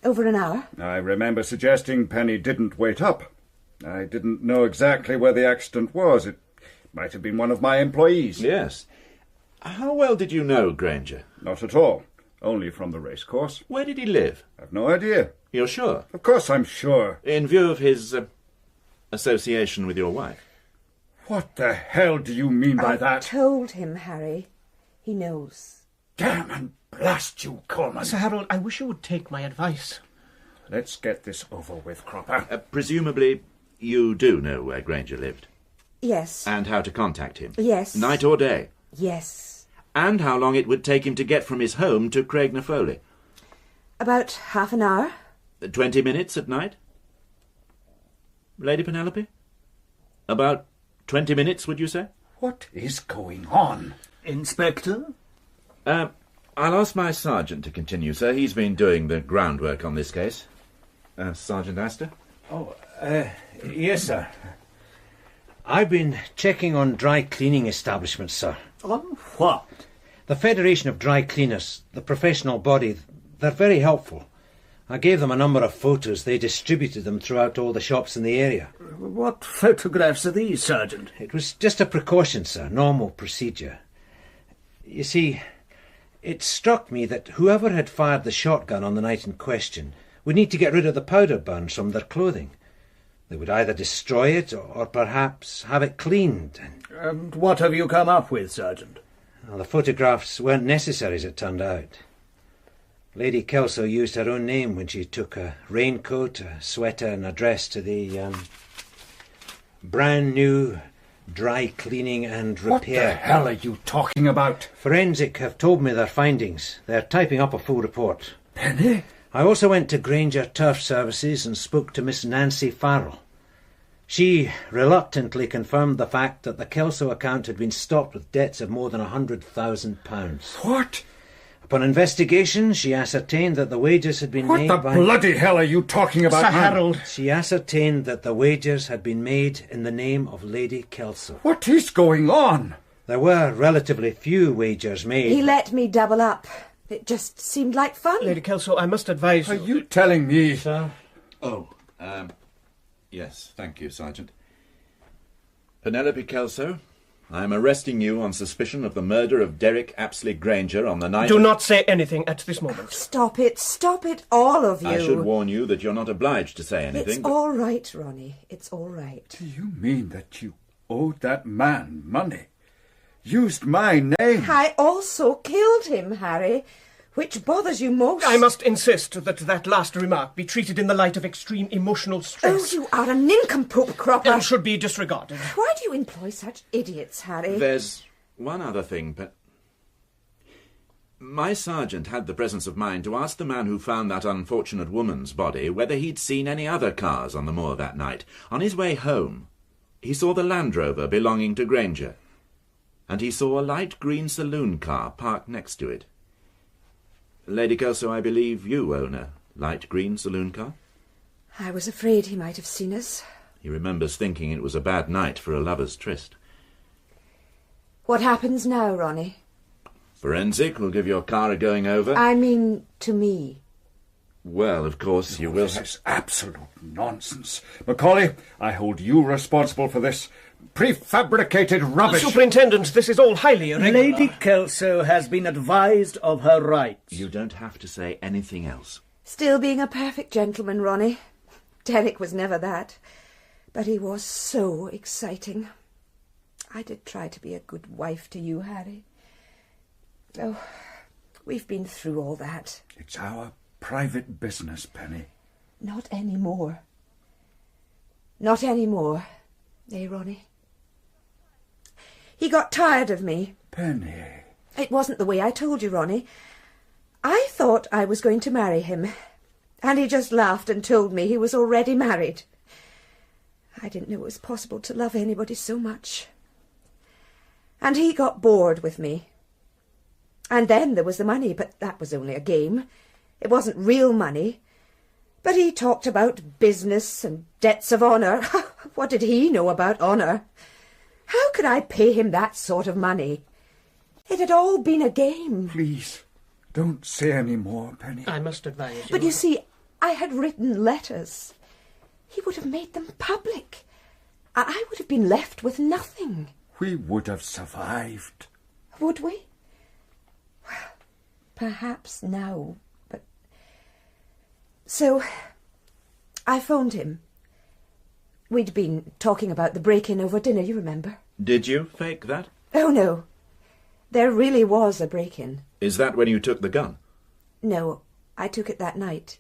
S13: Over an hour.
S4: I remember suggesting Penny didn't wait up. I didn't know exactly where the accident was. It might have been one of my employees.
S5: Yes. How well did you know Granger?
S4: Not at all. Only from the racecourse.
S5: Where did he live?
S4: I've no idea.
S5: You're sure?
S4: Of course I'm sure.
S5: In view of his association with your wife.
S2: What the hell do you mean by that?
S13: I told him, Harry. He knows.
S2: Damn and blast you, Coleman.
S15: Sir Harold, I wish you would take my advice.
S2: Let's get this over with, Cropper.
S5: Presumably, you do know where Granger lived?
S13: Yes.
S5: And how to contact him?
S13: Yes.
S5: Night or day?
S13: Yes.
S5: And how long it would take him to get from his home to Craignafoley?
S13: About half an hour.
S5: 20 minutes at night? Lady Penelope? About 20 minutes, would you say?
S2: What is going on?
S14: Inspector?
S5: I'll ask my sergeant to continue, sir. He's been doing the groundwork on this case. Sergeant Astor?
S8: Oh, yes, sir. I've been checking on dry cleaning establishments, sir.
S14: On what?
S8: The Federation of Dry Cleaners, the professional body, they're very helpful. I gave them a number of photos. They distributed them throughout all the shops in the area.
S14: What photographs are these, Sergeant?
S8: It was just a precaution, sir, normal procedure. You see, it struck me that whoever had fired the shotgun on the night in question would need to get rid of the powder burns from their clothing. They would either destroy it or perhaps have it cleaned.
S14: And what have you come up with, Sergeant?
S8: Well, the photographs weren't necessary, as it turned out. Lady Kelso used her own name when she took a raincoat, a sweater and a dress to the brand new dry cleaning and repair.
S2: What the hell are you talking about?
S8: Forensic have told me their findings. They're typing up a full report.
S2: Penny?
S8: I also went to Granger Turf Services and spoke to Miss Nancy Farrell. She reluctantly confirmed the fact that the Kelso account had been stopped with debts of more than £100,000.
S2: What?
S8: Upon investigation, she ascertained that the wages had been made by...
S2: What the bloody hell are you talking about,
S15: Sir
S2: man?
S15: Harold.
S8: She ascertained that the wages had been made in the name of Lady Kelso.
S2: What is going on?
S8: There were relatively few wagers made.
S13: He let me double up. It just seemed like fun.
S15: Lady Kelso, I must advise you...
S2: Are you telling me?
S8: Sir?
S5: Oh, yes, thank you, Sergeant. Penelope Kelso, I am arresting you on suspicion of the murder of Derek Apsley Granger on the night...
S15: Do not say anything at this moment.
S13: Stop it, all of you.
S5: I should warn you that you're not obliged to say anything.
S13: It's all right, Ronnie. It's all right.
S2: Do you mean that you owed that man money? Used my name?
S13: I also killed him, Harry. Which bothers you most?
S15: I must insist that last remark be treated in the light of extreme emotional stress.
S13: Oh, you are a nincompoop, Cropper.
S15: And should be disregarded.
S13: Why do you employ such idiots, Harry?
S5: There's one other thing, but... My sergeant had the presence of mind to ask the man who found that unfortunate woman's body whether he'd seen any other cars on the moor that night. On his way home, he saw the Land Rover belonging to Granger, and he saw a light green saloon car parked next to it. Lady Kelso, I believe you own a light green saloon car?
S13: I was afraid he might have seen us.
S5: He remembers thinking it was a bad night for a lover's tryst.
S13: What happens now, Ronnie?
S5: Forensic will give your car a going over.
S13: I mean, to me.
S5: Well, of course, you will...
S2: This is absolute nonsense. Macaulay, I hold you responsible for this prefabricated rubbish.
S15: Superintendent, this is all highly irregular.
S14: Lady Kelso has been advised of her rights.
S5: You don't have to say anything else.
S13: Still being a perfect gentleman, Ronnie. Derek was never that. But he was so exciting. I did try to be a good wife to you, Harry. Oh, we've been through all that.
S2: It's our private business, Penny.
S13: Not anymore. Not anymore. Eh, Ronnie? He got tired of me.
S2: Penny.
S13: It wasn't the way I told you, Ronnie. I thought I was going to marry him, and he just laughed and told me he was already married. I didn't know it was possible to love anybody so much. And he got bored with me. And then there was the money, but that was only a game. It wasn't real money. But he talked about business and debts of honour. What did he know about honour? How could I pay him that sort of money? It had all been a game.
S2: Please, don't say any more, Penny.
S15: I must advise you.
S13: But you see, I had written letters. He would have made them public. I would have been left with nothing.
S2: We would have survived.
S13: Would we? Well, perhaps now, but... So, I phoned him. We'd been talking about the break-in over dinner, you remember?
S5: Did you fake that?
S13: Oh, no. There really was a break-in.
S5: Is that when you took the gun?
S13: No, I took it that night.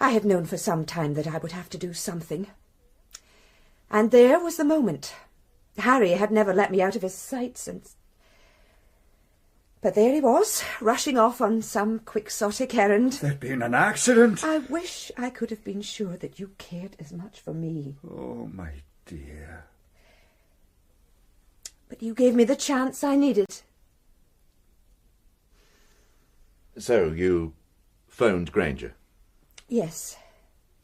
S13: I had known for some time that I would have to do something. And there was the moment. Harry had never let me out of his sight since. But there he was, rushing off on some quixotic errand.
S4: There'd been an accident.
S13: I wish I could have been sure that you cared as much for me.
S4: Oh, my dear.
S13: But you gave me the chance I needed.
S5: So you phoned Granger?
S13: Yes.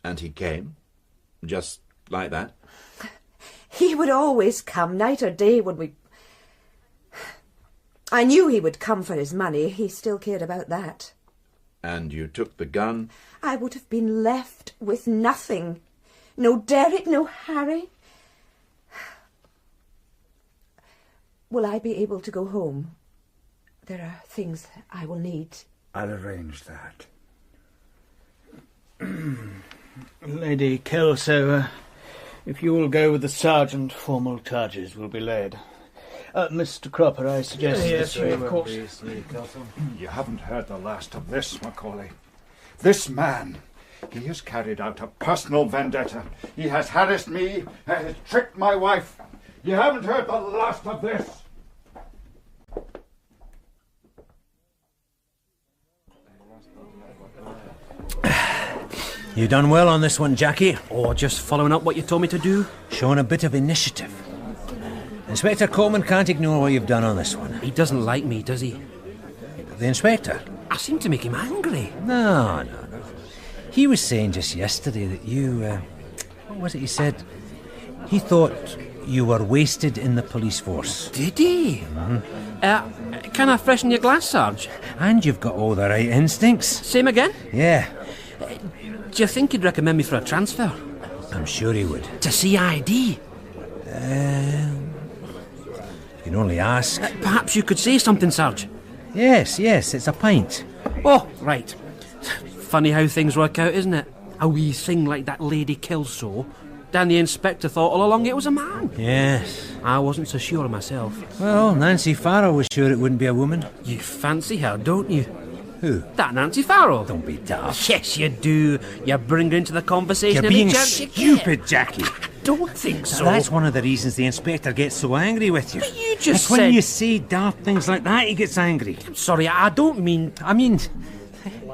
S5: And he came? Just like that?
S13: He would always come, night or day, when we... I knew he would come for his money. He still cared about that.
S5: And you took the gun?
S13: I would have been left with nothing. No Derek, no Harry. Will I be able to go home? There are things I will need.
S4: I'll arrange that.
S14: Lady Kelso, if you will go with the sergeant, formal charges will be laid. Mr. Cropper, I suggest...
S15: Yes, of course.
S2: You haven't heard the last of this, Macaulay. This man, he has carried out a personal vendetta. He has harassed me and has tricked my wife. You haven't heard the last of this.
S8: You done well on this one, Jackie.
S9: Oh, just following up what you told me to do.
S8: Showing a bit of initiative. Inspector Coleman can't ignore what you've done on this one.
S9: He doesn't like me, does he?
S8: The inspector?
S9: I seem to make him angry.
S8: No. He was saying just yesterday that you... what was it he said? He thought you were wasted in the police force.
S9: Did he?
S8: Mm-hmm.
S9: Can I freshen your glass, Sarge?
S8: And you've got all the right instincts.
S9: Same again?
S8: Yeah.
S9: Do you think he'd recommend me for a transfer?
S8: I'm sure he would.
S9: To CID?
S8: You can only ask.
S9: Perhaps you could say something, Sarge.
S8: Yes, it's a pint.
S9: Oh, right. Funny how things work out, isn't it? A wee thing like that Lady Kelso. Dan the inspector thought all along it was a man.
S8: Yes.
S9: I wasn't so sure of myself.
S8: Well, Nancy Farrow was sure it wouldn't be a woman.
S9: You fancy her, don't you?
S8: Who?
S9: That Nancy Farrow.
S8: Don't be daft.
S9: Yes, you do. You bring her into the conversation.
S8: You're being stupid, Jackie.
S9: Don't think so.
S8: That's one of the reasons the inspector gets so angry with you.
S9: But you just
S8: said... when you say daft things like that, he gets angry.
S9: I'm sorry, I don't mean...
S8: I mean,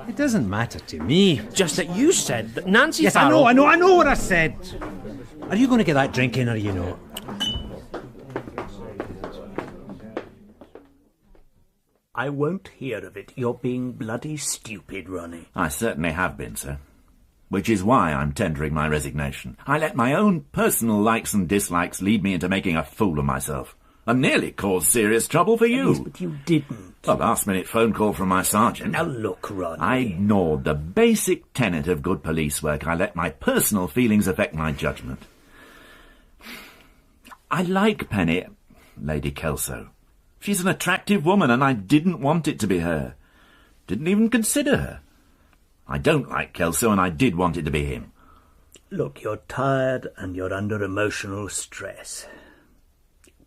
S8: it doesn't matter to me.
S9: Just that you said that Nancy
S8: Yes,
S9: Farrow...
S8: I know what I said. Are you going to get that drink in or you know?
S14: I won't hear of it. You're being bloody stupid, Ronnie.
S5: I certainly have been, sir. Which is why I'm tendering my resignation. I let my own personal likes and dislikes lead me into making a fool of myself. And nearly caused serious trouble for you.
S14: Yes, but you didn't.
S5: A last-minute phone call from my sergeant.
S14: Now look, Ronnie.
S5: I ignored the basic tenet of good police work. I let my personal feelings affect my judgment. I like Penny, Lady Kelso. She's an attractive woman, and I didn't want it to be her. Didn't even consider her. I don't like Kelso, and I did want it to be him.
S14: Look, you're tired and you're under emotional stress.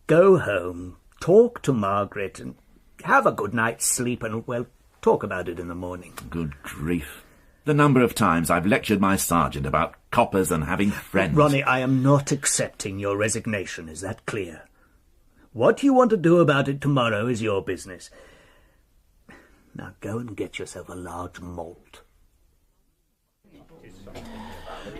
S14: Go home, talk to Margaret, and have a good night's sleep, and, well, talk about it in the morning.
S5: Good grief. The number of times I've lectured my sergeant about coppers and having friends.
S14: Ronnie, I am not accepting your resignation. Is that clear? What you want to do about it tomorrow is your business. Now go and get yourself a large malt.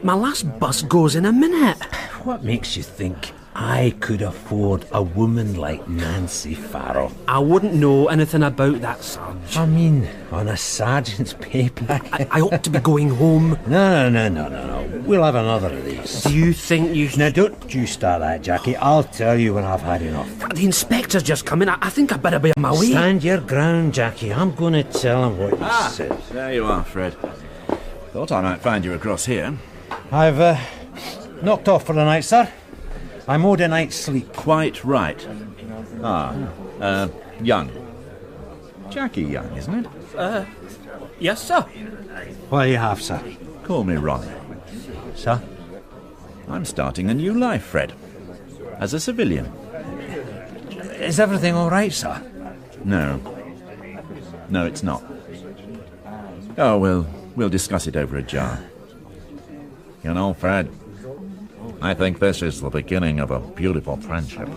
S9: My last bus goes in a minute.
S8: What makes you think I could afford a woman like Nancy Farrow?
S9: I wouldn't know anything about that, Sarge.
S8: I mean, on a sergeant's pay packet.
S9: I ought to be going home.
S8: No. We'll have another of these.
S9: Do you think you...
S8: Now, don't you start that, Jackie. I'll tell you when I've had enough.
S9: The inspector's just come in. I think I'd better be on my way.
S8: Stand your ground, Jackie. I'm going to tell him what you said.
S5: There you are, Fred. Thought I might find you across here.
S8: I've knocked off for the night, sir. I'm owed a night's sleep.
S5: Quite right. Young. Jackie Young, isn't it?
S9: Yes, sir.
S8: What do you have, sir?
S5: Call me Ronald.
S8: Sir?
S5: I'm starting a new life, Fred. As a civilian.
S8: Is everything all right, sir?
S5: No. No, it's not. Oh, we'll discuss it over a jar. You know, Fred, I think this is the beginning of a beautiful friendship.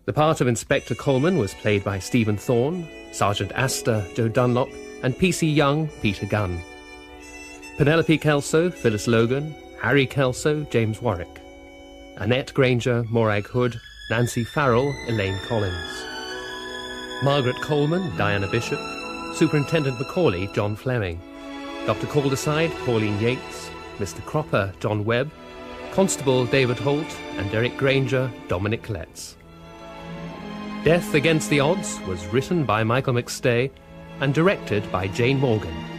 S3: The part of Inspector Coleman was played by Stephen Thorne, Sergeant Astor, Joe Dunlop, and P.C. Young, Peter Gunn. Penelope Kelso, Phyllis Logan, Harry Kelso, James Warwick. Annette Granger, Morag Hood, Nancy Farrell, Elaine Collins. Margaret Coleman, Diana Bishop. Superintendent Macaulay, John Fleming. Dr. Calderside, Pauline Yates. Mr. Cropper, John Webb. Constable David Holt, and Derek Granger, Dominic Letts. Death Against the Odds was written by Michael McStay and directed by Jane Morgan.